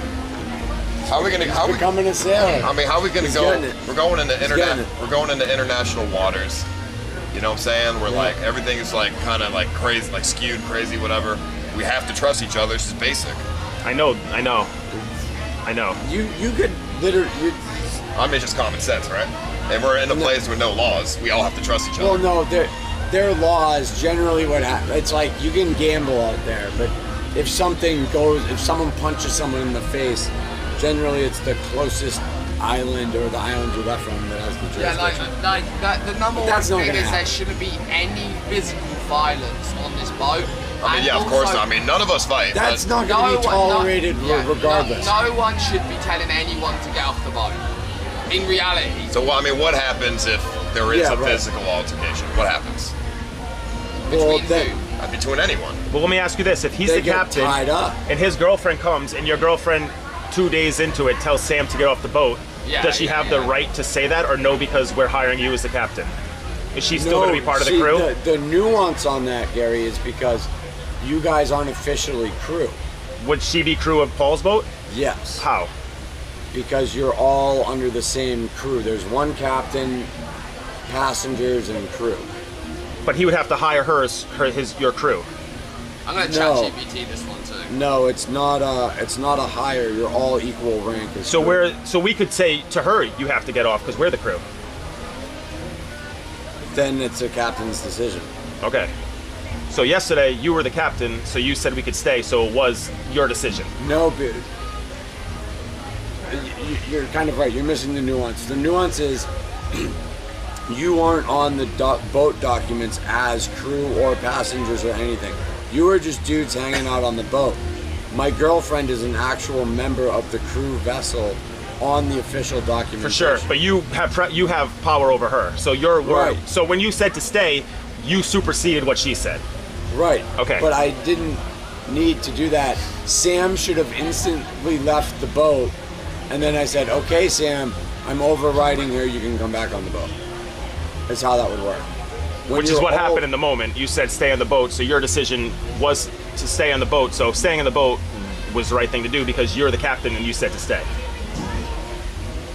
How are we gonna? How we? Becoming a sailor. I mean, how are we gonna He's go? getting it. We're going into He's getting it. We're going into international waters. You know what I'm saying? We're like everything is like kind of like crazy, like skewed, crazy, whatever. We have to trust each other. It's just basic. I know. You could literally. I mean, it's just common sense, right? And we're in a place with no laws. We all have to trust each other. Well, no, their laws generally what happens. It's like you can gamble out there, but if someone punches someone in the face, generally it's the closest island or the island you're left from that has the jurisdiction. The number one That's not thing gonna is there happen. shouldn't be any physical violence on this boat. I mean, And yeah, of course also, not. I mean, none of us fight. That's but not going to be tolerated regardless. No one should be telling anyone to get off the boat. In reality. So, well, I mean, what happens if there is Yeah, a right. physical altercation? What happens? Well, Between then who? Between anyone. Well, let me ask you this: if he's they the get captain tied up. and his girlfriend comes, and your girlfriend 2 days into it tells Sam to get off the boat, Yeah, does she yeah, have the yeah. right to say that, or no? Because we're hiring you as the captain. Is she still going to be part of the see, crew? The nuance on that, Gary, is because you guys aren't officially crew. Would she be crew of Paul's boat? Yes. How? Because you're all under the same crew. There's one captain, passengers, and crew. But he would have to hire your crew. I'm gonna No. chat GPT this one too. No, it's not a hire. You're all equal rank as So crew. we could say to her, you have to get off because we're the crew. Then it's a captain's decision. Okay. So yesterday you were the captain, so you said we could stay, so it was your decision. No, but you're kind of right. You're missing the nuance. The nuance is you aren't on the boat documents as crew or passengers or anything. You are just dudes hanging out on the boat. My girlfriend is an actual member of the crew vessel on the official document. For sure, but you have power over her. So Right. So when you said to stay, you superseded what she said. Right. Okay. But I didn't need to do that. Sam should have instantly left the boat, and then I said, "Okay, Sam, I'm overriding here. You can come back on the boat." That's how that would work. When Which is you're what all- happened in the moment. You said stay on the boat, so your decision was to stay on the boat. So staying on the boat was the right thing to do because you're the captain and you said to stay.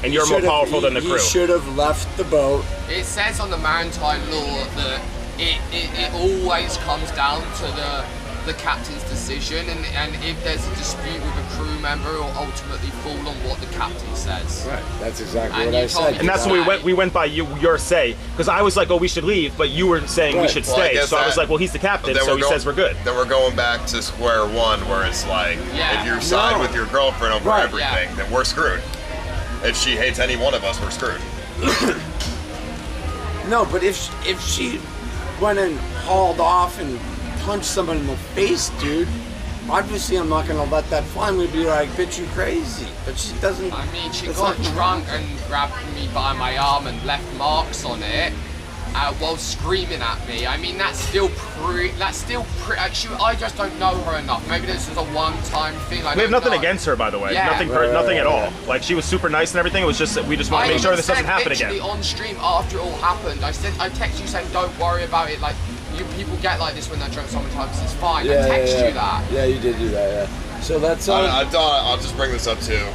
And you're more should have- powerful than the he crew. should have left the boat. It says on the Maritime law that it always comes down to the captain's decision, and if there's a dispute with a crew member, it will ultimately fall on what the captain says. Right. That's exactly And what you I told said. me And that's that. what we went by your say. Because I was like, oh, we should leave, but you were saying we Right. should Well, I stay. guess So I was that- like, well, he's the captain, Then so he we're says we're good. Then we're going back to square one, where it's like, Yeah. if you side No. with your girlfriend over Right. everything, then we're screwed. If she hates any one of us, we're screwed. No, but if she went and hauled off and punched someone in the face, dude, obviously I'm not gonna let that fly. We'd be like, bitch, you crazy. But she doesn't. I mean, she that's got not- drunk and grabbed me by my arm and left marks on it while screaming at me. I mean, that's still actually, I just don't know her enough. Maybe this is a one-time thing. We have nothing against her, by the way. Yeah. Nothing, Right, nothing right, at right. all. Like she was super nice and everything. It was just that we just want to make sure this doesn't happen again. On stream after it all happened, I texted you saying, "Don't worry about it." Like, people get like this when they're drunk sometimes. It's fine. I text you that. Yeah, you did do that. Yeah. So that's. I thought I'll just bring this up too.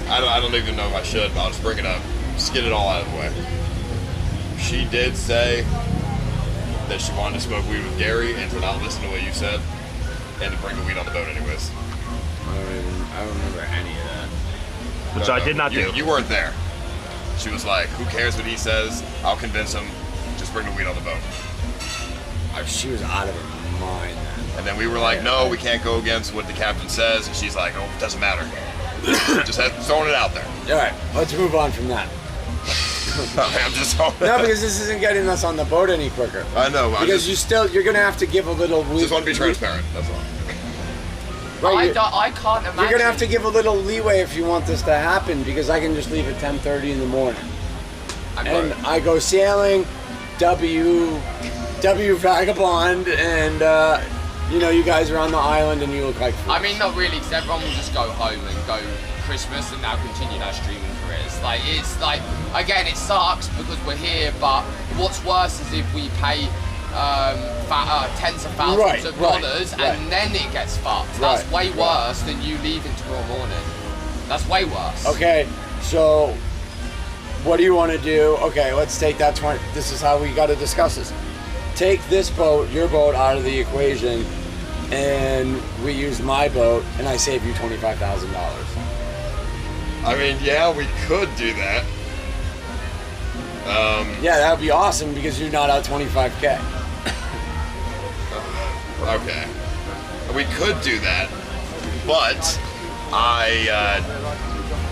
I don't even know if I should, but I'll just bring it up. Just get it all out of the way. She did say that she wanted to smoke weed with Gary and to not listen to what you said, and to bring the weed on the boat anyways. I don't remember any of that. Which I did not do. You weren't there. She was like, "Who cares what he says? I'll convince him. Just bring the weed on the boat." She was out of her mind then. And then we were like, "No, we can't go against what the captain says." And she's like, "Oh, it doesn't matter." Just throwing it out there. All right, let's move on from that. I'm just hoping. No, because this isn't getting us on the boat any quicker. I know. Because you're gonna have to give a little. Just want to be transparent. That's all. Right, I can't imagine. You're gonna have to give a little leeway if you want this to happen, because I can just leave at 10:30 in the morning, and I go sailing, W Vagabond, and you guys are on the island and you look like fools. I mean, not really, because everyone will just go home and go Christmas and now continue their streaming careers. It's like, again, it sucks because we're here, but what's worse is if we pay tens of thousands of dollars and then it gets fucked. That's way worse than you leaving tomorrow morning. That's way worse. Okay, so what do you want to do? Okay, let's take that 20. This is how we got to discuss this. Take this boat, your boat, out of the equation, and we use my boat, and I save you $25,000. I mean, yeah, we could do that. Yeah, that would be awesome because you're not out $25K. Okay. We could do that, but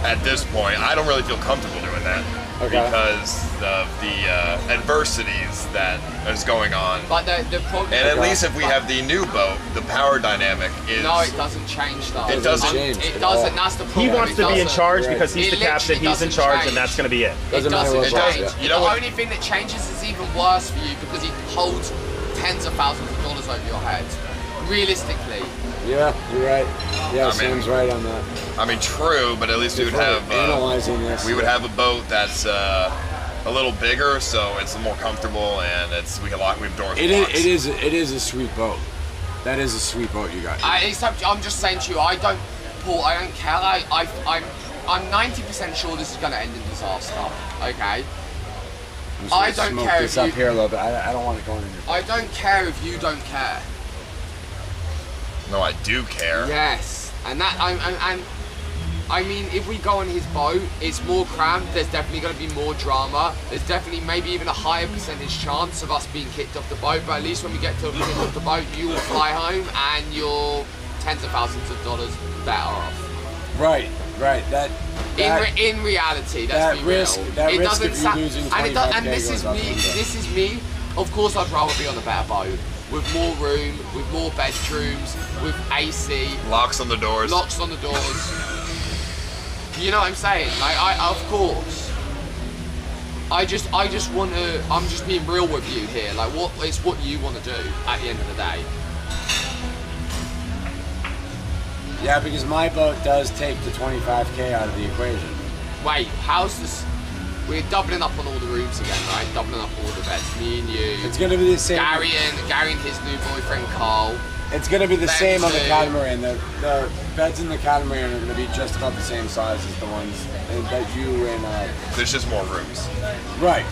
at this point, I don't really feel comfortable doing that. Okay. Because of the adversities that is going on. But the problem. And at least if we have the new boat, the power dynamic is. No, it doesn't change though. It doesn't change. It doesn't. That's the problem. He wants to be in charge because he's the captain. He's in charge, and that's going to be it. Doesn't matter what change. boat, You know the what? only thing that changes is even worse for you because he holds tens of thousands of dollars over your head. Realistically. Yeah, you're right. Yeah, I mean, Sam's right on that. I mean, true, but at least we would have. Analyzing this. We would have a boat that's a little bigger, so it's more comfortable, and we have doors. It is a sweet boat. That is a sweet boat you got. I'm just saying to you, Paul, I don't care. I'm 90% sure this is going to end in disaster. Okay. I don't care if up here a little bit. I don't want to go in here. I don't care if you don't care. No, I do care. Yes, and I mean, if we go on his boat, it's more cramped. There's definitely going to be more drama. There's definitely maybe even a higher percentage chance of us being kicked off the boat. But at least when we get to the kick off the boat, you will fly home and you're tens of thousands of dollars better off. Right. In reality, that's risk. That risk of you losing 25K and this is me. This is me. Of course, I'd rather be on a better boat. With more room, with more bedrooms, with AC. Locks on the doors. Locks on the doors. You know what I'm saying? Of course. I just want to. I'm just being real with you here. It's what you want to do at the end of the day. Yeah, because my boat does take the 25K out of the equation. Wait, how's this? We're doubling up on all the rooms again, right? Doubling up all the beds. Me and you. It's gonna be the same. Gary and his new boyfriend Carl. It's gonna be the same on the catamaran. The beds in the catamaran are gonna be just about the same size as the ones that you and. There's just more rooms. Right.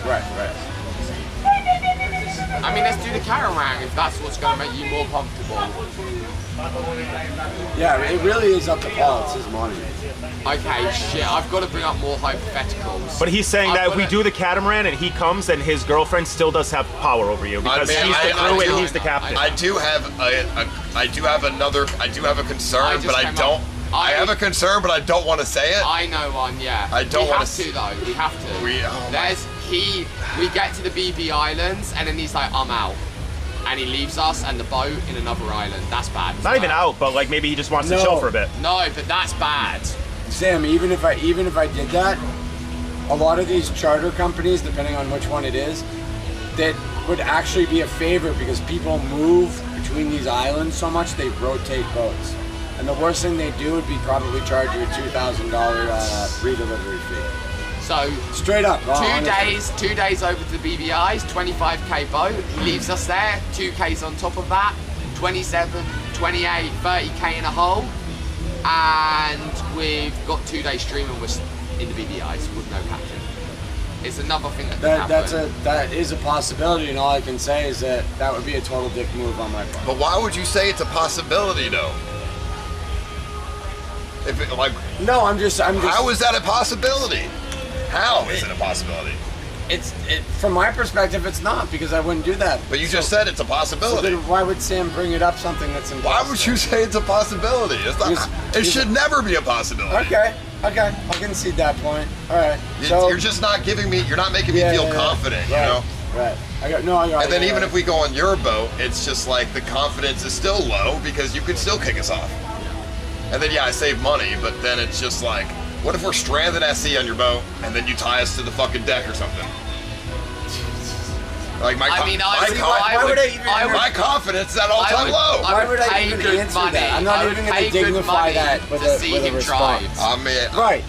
I mean, let's do the catamaran if that's what's gonna make you more comfortable. Yeah, it really is up to Paul. It's his money. Okay, shit, I've got to bring up more hypotheticals. But he's saying that if we do the catamaran and he comes, then his girlfriend still does have power over you because she's the crew and he's the captain. I do have a concern, but I don't. I have a concern, but I don't want to say it. I know one, yeah. I don't want to. We have to, though. We have to. We get to the BB Islands, and then he's like, I'm out. And he leaves us and the boat in another island. That's bad. Not even out, but like maybe he just wants to chill for a bit. No, but that's bad. Sam, even if I did that, a lot of these charter companies, depending on which one it is, that would actually be a favor because people move between these islands so much they rotate boats. And the worst thing they do would be probably charge you a $2,000 free delivery fee. So straight up. 2 days over to the BBI's, 25k boat. He leaves us there, 2k's on top of that, 27, 28, 30k in a hole, and we've got 2 days streaming in the BBI's with no captain. It's another thing that can happen. That is a possibility, and all I can say is that would be a total dick move on my part. But why would you say it's a possibility, though? If it, like, no, I'm just. How is that a possibility? How is it a possibility? From my perspective, it's not, because I wouldn't do that. But you just said it's a possibility. So then why would Sam bring it up something that's impossible? Why would you say it's a possibility? It's not. It should never be a possibility. Okay, I can see that point. All right. You're just not giving me. You're not making me feel confident. Right, you know. Right. I got. And then even if we go on your boat, it's just like the confidence is still low because you could still kick us off. And then I save money, but then it's just like, what if we're stranded at sea on your boat and then you tie us to the fucking deck or something? Like my confidence is at all-time low. Why would I even answer that? I'm not even going to dignify that with a response. I mean, right.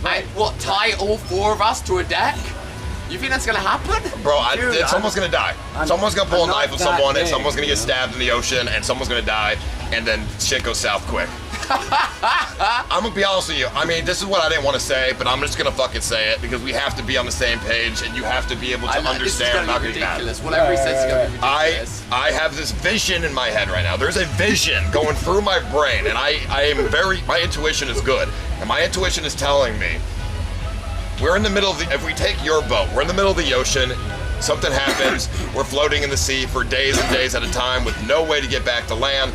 And what, tie all 4 of us to a deck? You think that's gonna happen? Bro, someone's gonna die. Someone's gonna pull a knife on someone, and someone's gonna get stabbed in the ocean, and someone's gonna die, and then shit goes south quick. I'm gonna be honest with you. I mean, this is what I didn't want to say, but I'm just gonna fucking say it because we have to be on the same page, and you have to be able to understand. This is ridiculous. Whatever he says is gonna be ridiculous. I have this vision in my head right now. There's a vision going through my brain, and my intuition is good, and my intuition is telling me. We're in the middle of if we take your boat, we're in the middle of the ocean, something happens, we're floating in the sea for days and days at a time with no way to get back to land.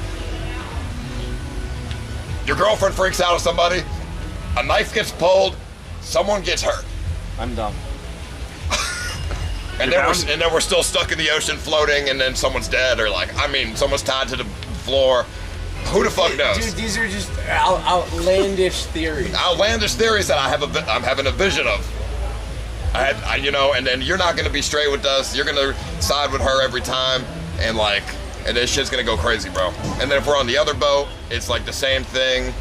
Your girlfriend freaks out at somebody, a knife gets pulled, someone gets hurt. I'm dumb. and then we're still stuck in the ocean floating, and then someone's dead, or someone's tied to the floor. Who the fuck knows? Dude, these are just outlandish theories. Outlandish theories that I'm having a vision of. And then you're not gonna be straight with us. You're gonna side with her every time, and this shit's gonna go crazy, bro. And then if we're on the other boat, it's like the same thing,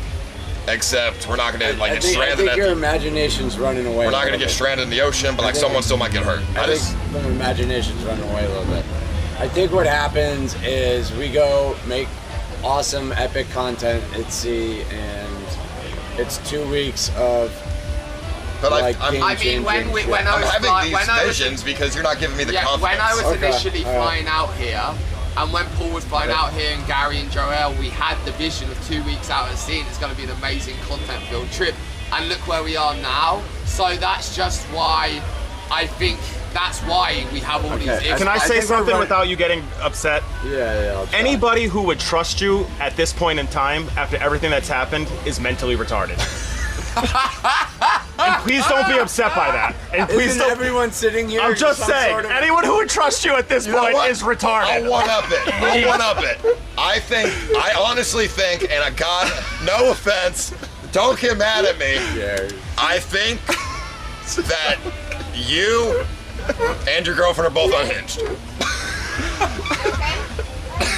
except we're not gonna get stranded. I think your imagination's running away. We're not gonna get stranded in the ocean, but someone still might get hurt. I think the imagination's running away a little bit. I think what happens is we go make awesome epic content at sea, and it's 2 weeks of I'm having these visions because you're not giving me the confidence. When I was initially flying out here, and when Paul was flying out here, and Gary and Joel, we had the vision of 2 weeks out at sea, and it's going to be an amazing content-filled trip. And look where we are now. So that's just why I think that's why we have all these issues. Can I say something without you getting upset? Yeah. Anybody who would trust you at this point in time, after everything that's happened, is mentally retarded. And please don't be upset by that. And please Isn't everyone sitting here? I'm just saying, anyone who would trust you at this point is retarded. I'll one up it. I honestly think, and God, no offense, don't get mad at me. I think that you and your girlfriend are both unhinged.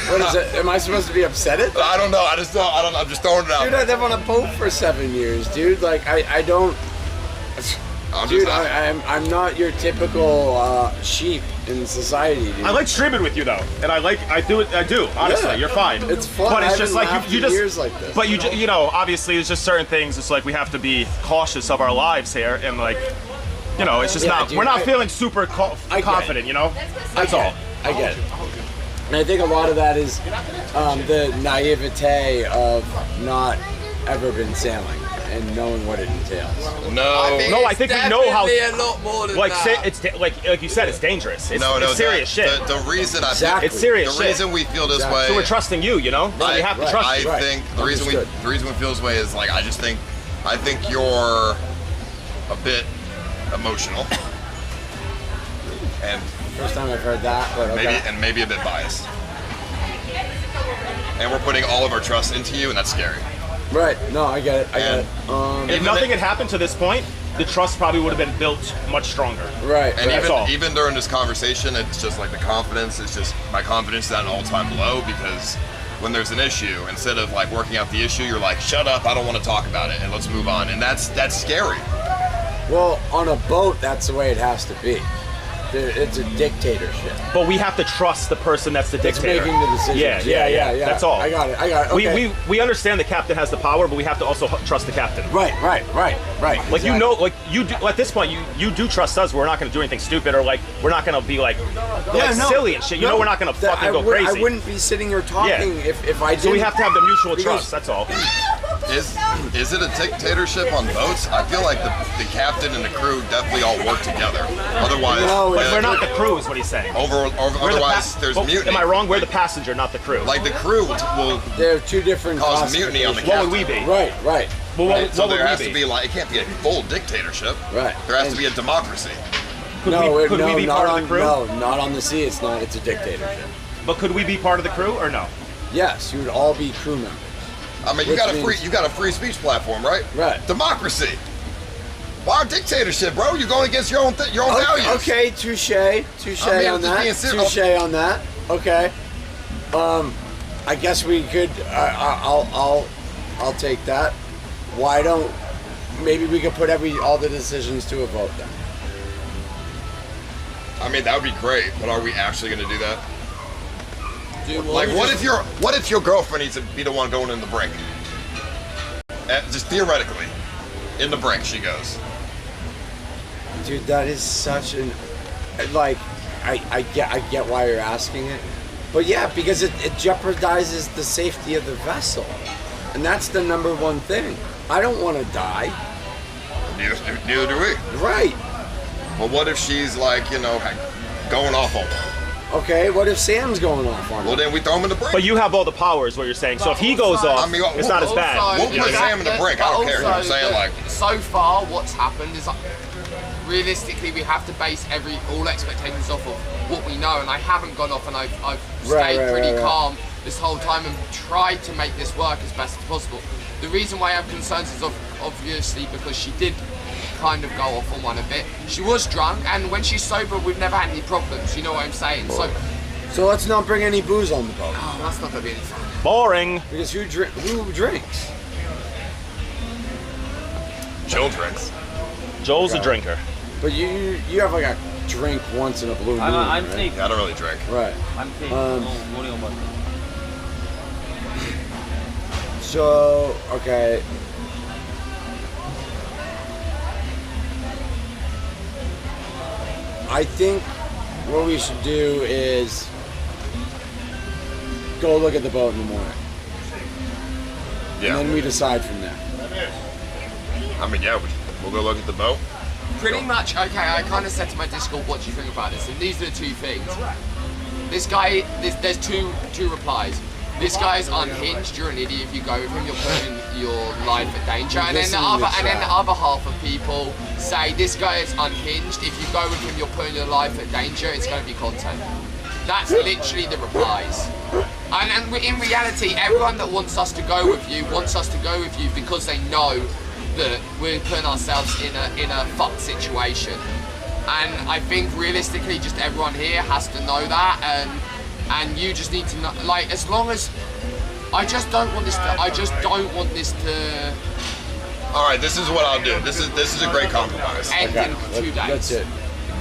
What is it? Am I supposed to be upset at that? I don't know. I'm just throwing it out. Dude, I lived on a boat for 7 years, dude. I don't. I'm not your typical sheep in society, dude. I like streaming with you though, and I do honestly. Yeah. You're fine. It's fun. But it's just you just years like this. But obviously there's just certain things. It's like we have to be cautious of our lives here, and it's just not. Dude, we're not feeling super confident. That's all. I get it. And I think a lot of that is the naivete of not ever been sailing and knowing what it entails. I think we know how. A lot more than that. It's like you said, it's dangerous. It's serious shit. The reason it's serious. The reason we feel this way. So we're trusting you. We have to trust you. I think the reason we feel this way is I think you're a bit emotional. And first time I've heard that, but okay. maybe a bit biased. And we're putting all of our trust into you, and that's scary. Right. No, I get it. If nothing had happened to this point, the trust probably would have been built much stronger. Right. And even during this conversation, it's just the confidence. It's just my confidence is at an all-time low because when there's an issue, instead of working out the issue, you're like, shut up, I don't want to talk about it, and let's move on. And that's scary. Well, on a boat, that's the way it has to be. It's a dictatorship. But we have to trust the person that's the dictator. It's making the decisions. Yeah. That's all. I got it. Okay. We understand the captain has the power, but we have to also trust the captain. Right. Like exactly. you know, like you do at this point, you do trust us. We're not going to do anything stupid, or like we're not going to be like silly and shit. You know, we're not going to fucking go crazy. I wouldn't be sitting here talking if I didn't. So we have to have the mutual trust. That's all. Is it a dictatorship on boats? I feel like the captain and the crew definitely all work together. Otherwise, but we're not the crew, is what he's saying. Otherwise, there's mutiny. Am I wrong? We're the passenger, not the crew. Like the crew will. They're two different. Cause mutiny on the captain. What would we be? Right. Well, so there has to be like, it can't be a full dictatorship. Right. There has to be a democracy. Could we be part of the crew? No, not on the sea. It's not. It's a dictatorship. But could we be part of the crew or no? Yes, you would all be crew members. I mean, you got a free speech platform, right? Right. Democracy. Why dictatorship, bro? You're going against your own values. Okay, touche on that. Okay. I guess we could. I'll take that. Why don't? Maybe we could put all the decisions to a vote then. I mean, that would be great, but are we actually going to do that? Like, what if your girlfriend needs to be the one going in the brink? Just theoretically, in the brink she goes. Dude, that is such an I get why you're asking it, but yeah, because it jeopardizes the safety of the vessel, and that's the number one thing. I don't want to die. Neither do we. Right. But what if she's like, going off on one? Okay, what if Sam's going off on it? Well, then we throw him in the brink. But you have all the powers, what you're saying. So if he goes off, it's not as bad. We'll put Sam in the brink. I don't care. You know what I'm saying? Like, so far, what's happened is, realistically, we have to base all expectations off of what we know. And I haven't gone off, and I've stayed pretty calm this whole time and tried to make this work as best as possible. The reason why I have concerns is obviously because she did kind of go off on one a bit. She was drunk, and when she's sober, we've never had any problems. You know what I'm saying? So let's not bring any booze on the boat. Oh, that's not gonna be any fun. Boring. Because who drinks? Joe drinks. Joel's a drinker. But you have like a drink once in a blue moon. I'm right? safe. Yeah, I don't really drink. Right. I'm safe. No worry about it. So okay. I think what we should do is go look at the boat in the morning. Yeah. And then we decide from there. I mean, yeah, we'll go look at the boat. Pretty much, okay, I kind of said to my Discord, what do you think about this? And these are the two things. This guy, there's two replies. This guy's unhinged, you're an idiot if you go with him, you're putting your life in danger. And then the other half of people say, this guy is unhinged, if you go with him, you're putting your life in danger, it's going to be content. That's literally the replies. And in reality, everyone that wants us to go with you wants us to go with you because they know that we're putting ourselves in a fucked situation. And I think realistically, just everyone here has to know that, and you just need to know, like, as long as I just don't want this to All right, this is what I'll do. This is a great compromise. end in 2 days. That's it.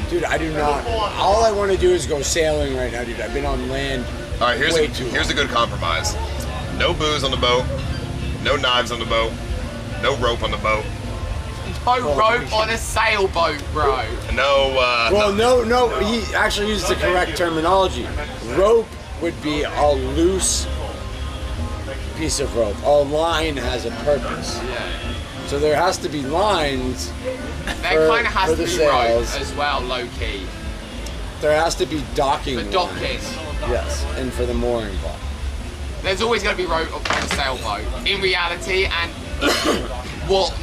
Dude, I do not. All I want to do is go sailing right now, dude. I've been on land. All right, here's a good compromise. No booze on the boat. No knives on the boat. No rope on the boat. No rope on a sailboat, bro. No. He actually used the correct terminology. Rope would be a loose piece of rope. A line has a purpose. Yeah. So there has to be lines. There kind of has to the be sails. rope as well, low key. There has to be docking. For docking. lines. Yes, and for the mooring block. There's always going to be rope on a sailboat. In reality, and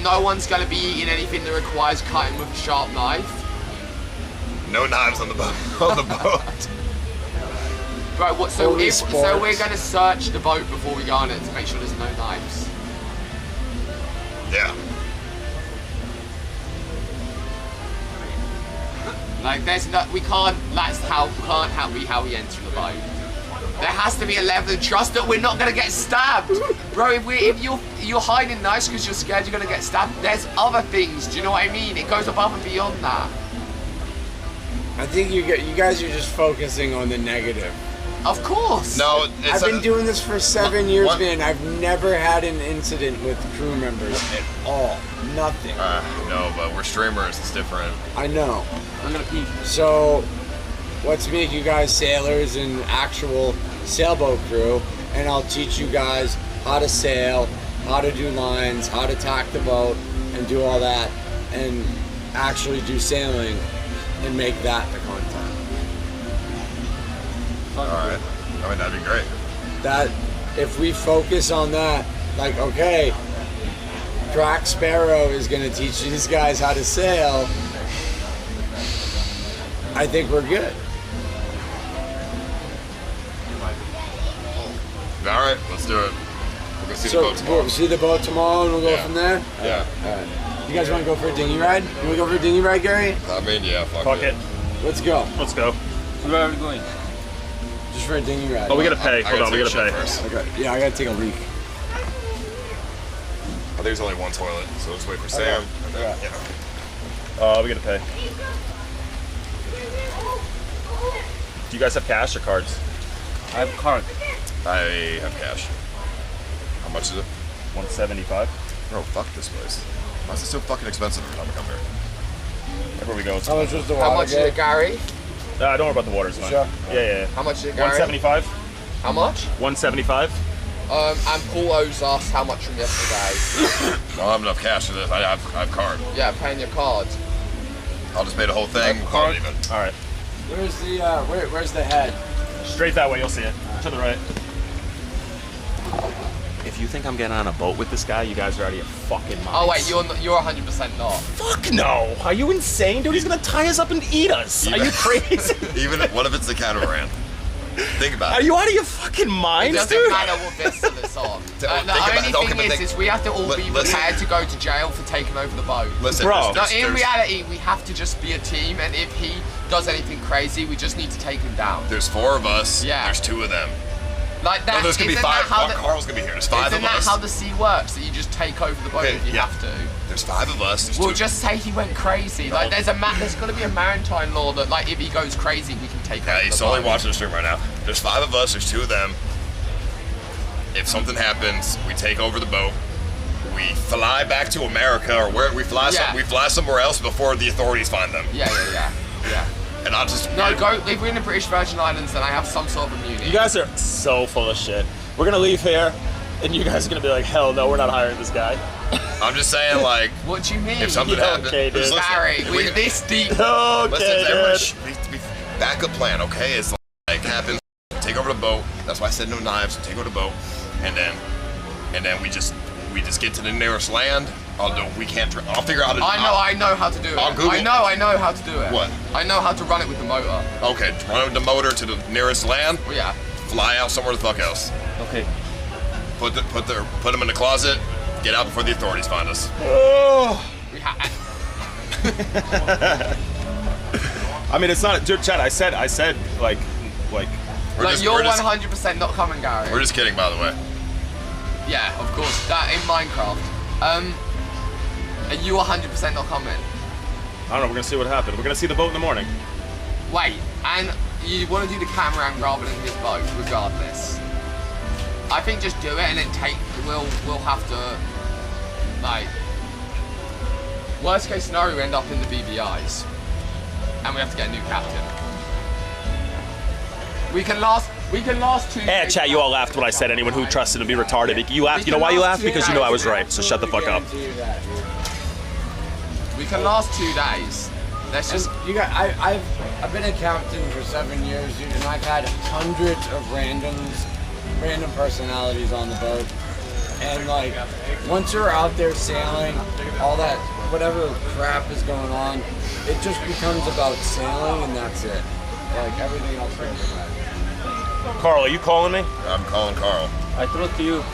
no one's going to be eating anything that requires cutting with a sharp knife. No knives on the boat. On the boat. Right, so we're going to search the boat before we go on it to make sure there's no knives. Yeah. Like, we can't. That's how we enter the boat. There has to be a level of trust that we're not gonna get stabbed, bro. If you're hiding nice because you're scared you're gonna get stabbed, there's other things. Do you know what I mean? It goes above and beyond that. I think you guys are just focusing on the negative. Of course. No, I've been doing this for 7 years, man. I've never had an incident with crew members at all. Nothing. No, but we're streamers. It's different. I know. I'm gonna pee. So, let's make you guys sailors and actual sailboat crew, and I'll teach you guys how to sail, how to do lines, how to tack the boat, and do all that, and actually do sailing, and make that the content. All right. I mean, that'd be great. That, if we focus on that, like, okay, Crack Sparrow is going to teach these guys how to sail, I think we're good. All right, let's do it. We'll go see the boat tomorrow. We'll see the boat tomorrow, and we'll go from there? Yeah. All right. You guys want to go for a dinghy ride? You want to go for a dinghy ride, Gary? I mean, yeah, Fuck it. Let's go. Let's go. Where are we going? Just for a dinghy ride. Oh, we gotta pay. Hold on, we gotta pay. First. Okay. Yeah, I gotta take a leak. I think there's only one toilet, so let's wait for Sam. And then, We gotta pay. Do you guys have cash or cards? I have card. I have cash. How much is it? 175. Bro, fuck this place. Why is it so fucking expensive every time I come here? Everywhere we go. How much was the water? How much is it, Gary? Don't worry about the water. It's fine. Sure. Yeah. How much is it, Gary? 175. How much? 175. And Paul owes us how much from yesterday? I don't have enough cash for this. I have card. Yeah, paying your card. I'll just pay the whole thing. We'll call it even. All right. Where's the where's the head? Straight that way. You'll see it. To the right. If you think I'm getting on a boat with this guy, you guys are out of your fucking minds. Oh wait, you're 100% not. Fuck no! Are you insane, dude? He's gonna tie us up and eat us. Are you crazy? Even what if it's the catamaran? Think about Are it. you out of your fucking It minds, doesn't dude? matter what vessel it's on. Think The about only it. Okay, thing but is think- we have to all be listen. prepared to go to jail for taking over the boat. Listen, Bro. No, in reality, we have to just be a team, and if he does anything crazy, we just need to take him down. there's 4 of us. Yeah. There's 2 of them. Like that. No, there's gonna be isn't 5. that how the- Carl's gonna be here. There's 5 Isn't of that us. how the sea works? That you just take over the boat Okay, if you yeah. have to. There's 5 of us. There's We'll 2. just say he went crazy. Like there's got to be a maritime law that like if he goes crazy, we can take Yeah, over he's the only boat. watching the stream right now. There's 5 of us. There's 2 of them. If something happens, we take over the boat. We fly back to America, or where we fly. Yeah. We fly somewhere else before the authorities find them. Yeah. And I'll just No, go. If we're in the British Virgin Islands, then I have some sort of immunity. You guys are so full of shit. We're gonna leave here, and you guys are gonna be like, hell no, we're not hiring this guy. I'm just saying, like, What do you mean? if something Yeah, happens, okay, dude. listen, Gary, if we're this deep. Okay, listen, everyone dude. needs to be backup plan, okay? It's like happens. Take over the boat. That's why I said no knives. Take over the boat, and then we just get to the nearest land. I'll figure out. I know how to do it. I'll Google. I know how to do it. What? I know how to run it with the motor. Okay, run the motor to the nearest land. Well, yeah. Fly out somewhere the fuck else. Okay. Put them in the closet. Get out before the authorities find us. We ha- I mean, it's not, dude. Chad, I said, like. Like we're you're just 100% not coming, Gary. We're just kidding, by the way. Yeah, of course. That in Minecraft. Are you 100% not coming? I don't know. We're gonna see what happens. We're gonna see the boat in the morning. Wait, and you want to do the catamaran rather than his boat, regardless. I think just do it and then we'll have to, like, worst case scenario, we end up in the BBIs. And we have to get a new captain. We can last 2 Hey, days. chat, you all laughed when I said anyone who trusted him to be retarded. You laughed. You know why you laughed? Because you know I was right. So shut the fuck up. We can last 2 days. Let's just. You got. I've been a captain for 7 years, dude, and I've had hundreds of random personalities on the boat. And like, once you're out there sailing, all that whatever crap is going on, it just becomes about sailing, and that's it. Like everything else goes away. Carl, are you calling me? I'm calling Carl. I throw it to you.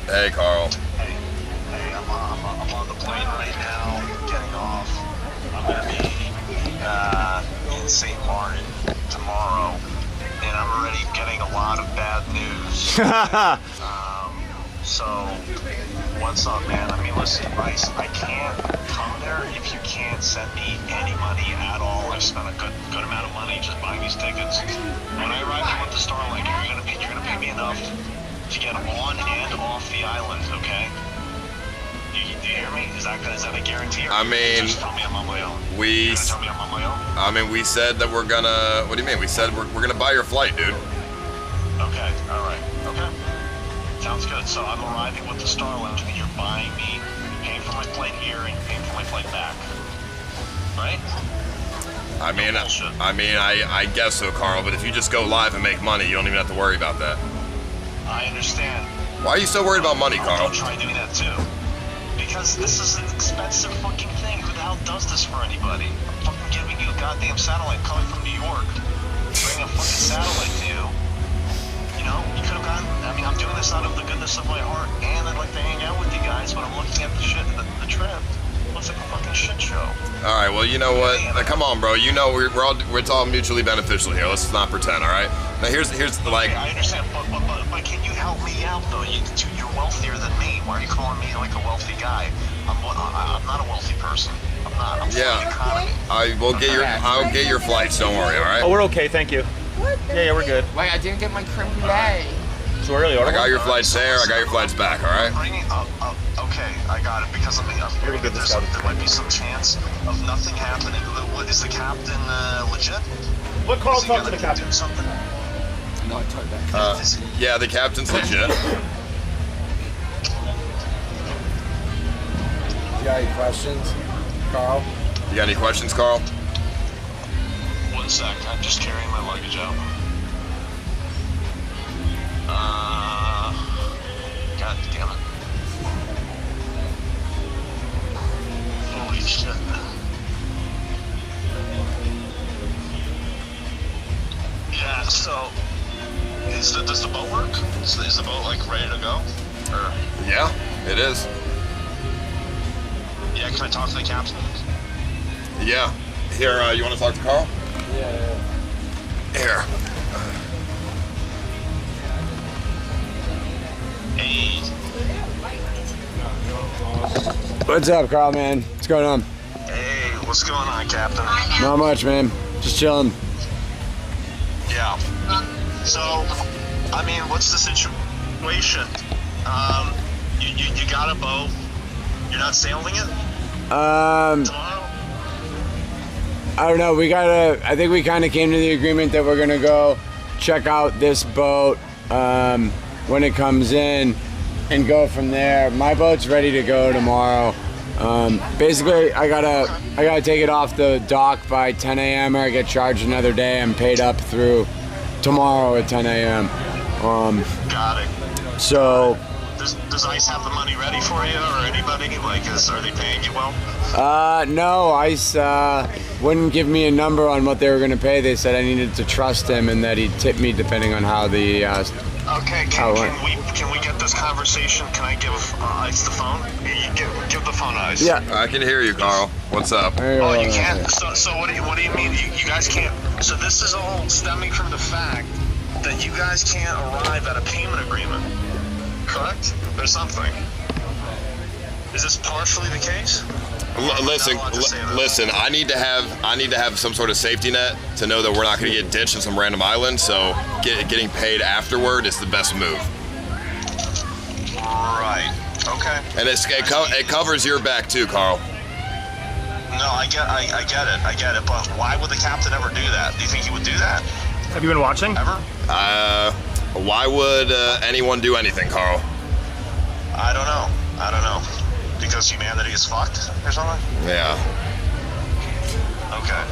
Hey, Carl. Hey, I'm on the plane right now, getting off. I'm gonna be in St. Martin tomorrow, and I'm already getting a lot of bad news. So, what's up, man? I mean, listen, Ice, I can't come there if you can't send me any money at all. I've spent a good amount of money just buying these tickets. When I arrive here with the Starlink, you're gonna pay me enough to get on and off the island, okay? Do you hear me? Is that a guarantee? Or I mean, just tell me I'm on my own. we. Tell me I'm on my own. I mean, we said that we're gonna. What do you mean? We said we're gonna buy your flight, dude. Okay. All right. Okay. Sounds good. So I'm arriving with the Starlink, and you're buying me, you're paying for my flight here, and you're paying for my flight back. Right? I mean, I guess so, Carl. But if you just go live and make money, you don't even have to worry about that. I understand. Why are you so worried about money, Carl? I'll try doing that too. Because this is an expensive fucking thing. Who the hell does this for anybody? I'm fucking giving you a goddamn satellite coming from New York. Bring a fucking satellite to you. You know, you could have gotten. I mean, I'm doing this out of the goodness of my heart, and I'd like to hang out with you guys. But I'm looking at the shit, the trip. Looks like a fucking shit show. All right. Well, you know what? Now, come on, bro. You know it's all mutually beneficial here. Let's not pretend. All right. Now here's like. Okay, I understand, but can you help me out though? You're wealthier than me. Why are you calling me like a wealthy guy? I'm not a wealthy person. I'm not. I'm Yeah. economy. I'll get your flights. Don't worry. All right. Oh, we're okay, thank you. Yeah, we're good. Wait, I didn't get my creme brulee. Too early, I got your flights there. I got your flights back. All right. Okay, I got it. Because I'm hearing that there might be some chance of nothing happening. Is the captain legit? Let Carl Is he talk to gonna the captain. do something? No, I took that. Yeah, the captain's legit. You got any questions, Carl? You got any questions, Carl? 1 sec. I'm just carrying my luggage out. God damn it. Holy shit. Yeah, so does the boat work? Is the boat like ready to go? Or Yeah, it is. yeah, can I talk to the captain? Yeah. Here, you want to talk to Carl? Yeah. Here. Hey, What's up, Carl, man? What's going on? hey, what's going on, Captain? Not much, man. Just chilling. Yeah. So, I mean, what's the situation? You got a boat. You're not sailing it tomorrow? I don't know. I think we kind of came to the agreement that we're going to go check out this boat when it comes in and go from there. My boat's ready to go tomorrow. Basically, I gotta take it off the dock by 10 a.m. or I get charged another day. I'm paid up through tomorrow at 10 a.m. Got it. So, Does Ice have the money ready for you, or anybody? Like, are they paying you well? no, Ice wouldn't give me a number on what they were gonna pay. They said I needed to trust him and that he'd tip me depending on how the. Okay, can we get this conversation? Can I give Ice the phone? Give the phone to Ice. Yeah. I can hear you, Carl. What's up? Oh, you can't. So what do you mean? You guys can't? So this is all stemming from the fact that you guys can't arrive at a payment agreement, correct? There's something. Is this partially the case? Listen. I need to have some sort of safety net to know that we're not going to get ditched on some random island. So getting paid afterward is the best move. Right. Okay. And it covers your back too, Carl. No, I get it. But why would the captain ever do that? Do you think he would do that? Have you been watching? Ever? Why would anyone do anything, Carl? I don't know. Because humanity is fucked or something? Yeah. Okay.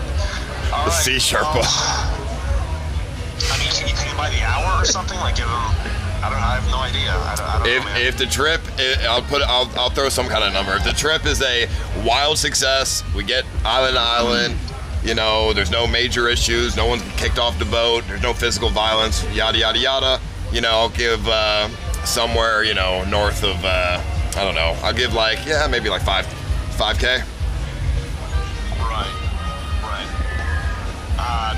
All The right, sea sherpa. I mean, can you by the hour or something? Like, give him. I have no idea. I don't know, man. If the trip, I'll throw some kind of number. If the trip is a wild success, we get island to island. You know, there's no major issues. No one's kicked off the boat. There's no physical violence. Yada yada yada. You know, I'll give somewhere, you know, north of, I don't know. I'll give like, yeah, maybe like 5K. Right.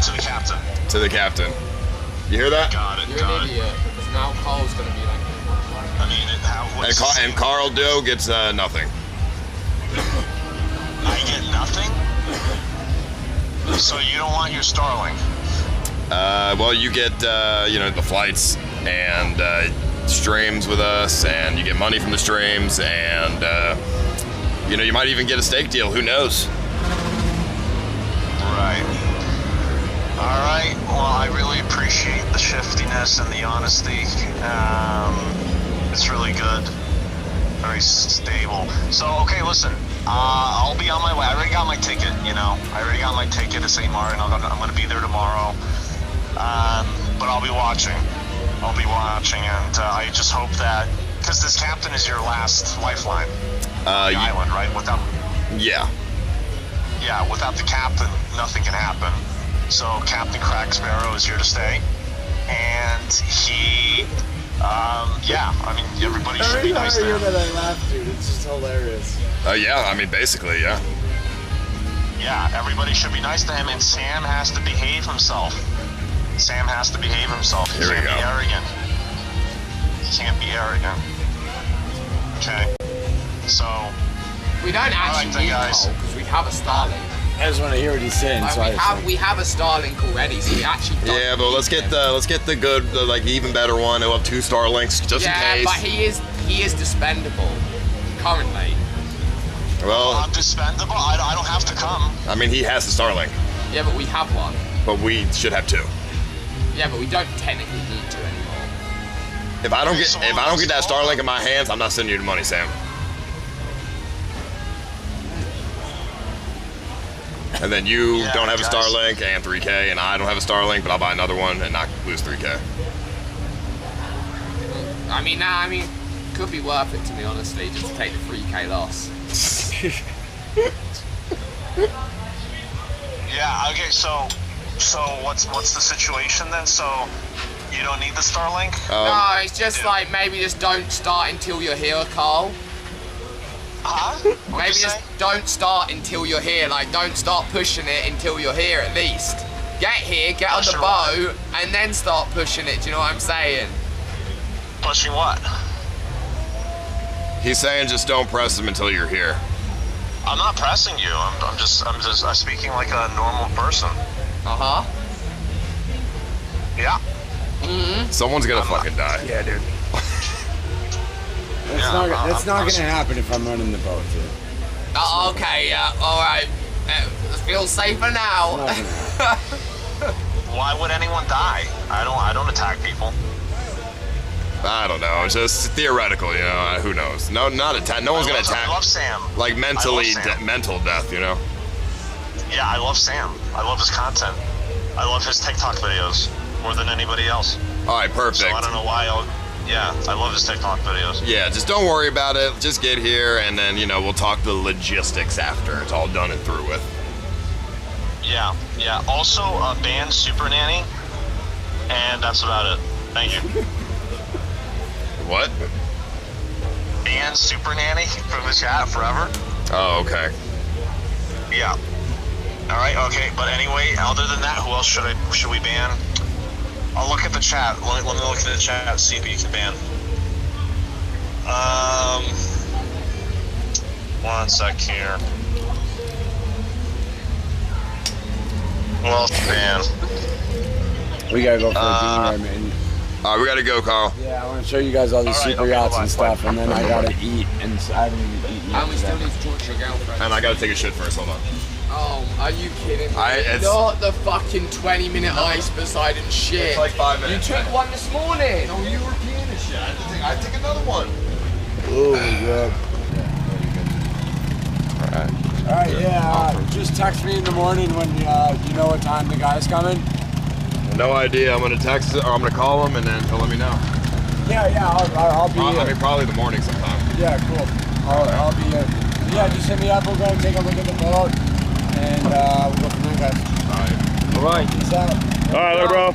To the captain. To the captain. You hear that? Got it. You're an idiot, because now Cole's gonna be like. I mean, And Carl Doe gets nothing. I get nothing? So you don't want your Starlink? Well, you get, you know, the flights and streams with us, and you get money from the streams, and, you know, you might even get a steak deal. Who knows? Right. All right. Well, I really appreciate the shiftiness and the honesty. It's really good. Very stable. So, okay, listen. I'll be on my way. I already got my ticket, you know. I already got my ticket to St. Martin. I'm going to be there tomorrow. But I'll be watching. And I just hope that... Because this captain is your last lifeline. The island, right? Yeah. Yeah, without the captain, nothing can happen. So Captain Crack Sparrow is here to stay. And he... yeah, I mean, everybody should be nice to him. That I laughed, dude. It's just hilarious. Yeah, I mean, basically, yeah. Yeah, everybody should be nice to him, and Sam has to behave himself. He Here we can't go. be arrogant. He can't be arrogant. Okay. So, We don't actually then, need guys. Cole, because we have a Starlink. I just want to hear what he's saying. Like, So we have a Starlink already, so we actually don't Yeah, but let's get the good, like even better one. We'll have 2 Starlinks just in case. Yeah, but he is dispendable currently. Well, I'm dispendable. I don't have to come. I mean, he has the Starlink, Yeah, but we have one. but we should have 2. Yeah, but we don't technically need to anymore. If I don't get that Starlink in my hands, I'm not sending you the money, Sam. And then you Yeah, don't have a guys. Starlink and 3K, and I don't have a Starlink, but I'll buy another one and not lose 3K. I mean, could be worth it to me, honestly, just to take the 3K loss. Yeah. Okay. So what's the situation then? So you don't need the Starlink? No, it's just like maybe just don't start until you're here, Carl. Huh? Maybe just don't start until you're here. Like, don't start pushing it until you're here at least. Get here, get on the Pushing boat, and then start pushing it. Do you know what I'm saying? Pushing what? He's saying just don't press him until you're here. I'm not pressing you. I'm just speaking like a normal person. Uh huh. Yeah. Someone's gonna fucking die. Yeah, dude. That's not gonna happen if I'm running the boat, dude. Oh, okay, yeah, alright. Feel safer now. Why would anyone die? I don't attack people. I don't know. It's just theoretical, you know. Who knows? No, not attack. No one's gonna attack. I love Sam. Like mentally, I love Sam. mental death, you know. Yeah, I love Sam. I love his content. I love his TikTok videos more than anybody else. All right, perfect. So I don't know why. Yeah, I love his TikTok videos. Yeah, just don't worry about it. Just get here, and then, you know, we'll talk the logistics after it's all done and through with. Yeah. Also, ban Super Nanny, and that's about it. Thank you. What? Ban Super Nanny from the chat forever. Oh, okay. Yeah. All right. Okay. But anyway, other than that, who else should we ban? I'll look at the chat. Let me look at the chat and see who you can ban. One sec here. Who else to ban? We gotta go for a dinner, man. All right, we gotta go, Carl. Yeah, I want to show you guys all these super yachts and stuff, and then I gotta eat, and I haven't even eaten yet. And we still need to talk to your girlfriend. And I gotta take a shit first. Hold on. Oh, are you kidding me? It's- Not the fucking 20-minute Ice Poseidon shit. It's like 5 minutes. You took one this morning. No, you were peeing and shit. I take another one. Oh, yeah. All right, yeah. Just text me in the morning when you know what time the guy's coming. No idea. I'm gonna text or I'm gonna call him and then he'll let me know. Yeah, I'll be here. I mean, probably the morning sometime. Yeah, cool. I'll be here. Yeah, just hit me up. We'll go and take a look at the boat, and we'll go from there, guys. All right. Peace out. All right, bro.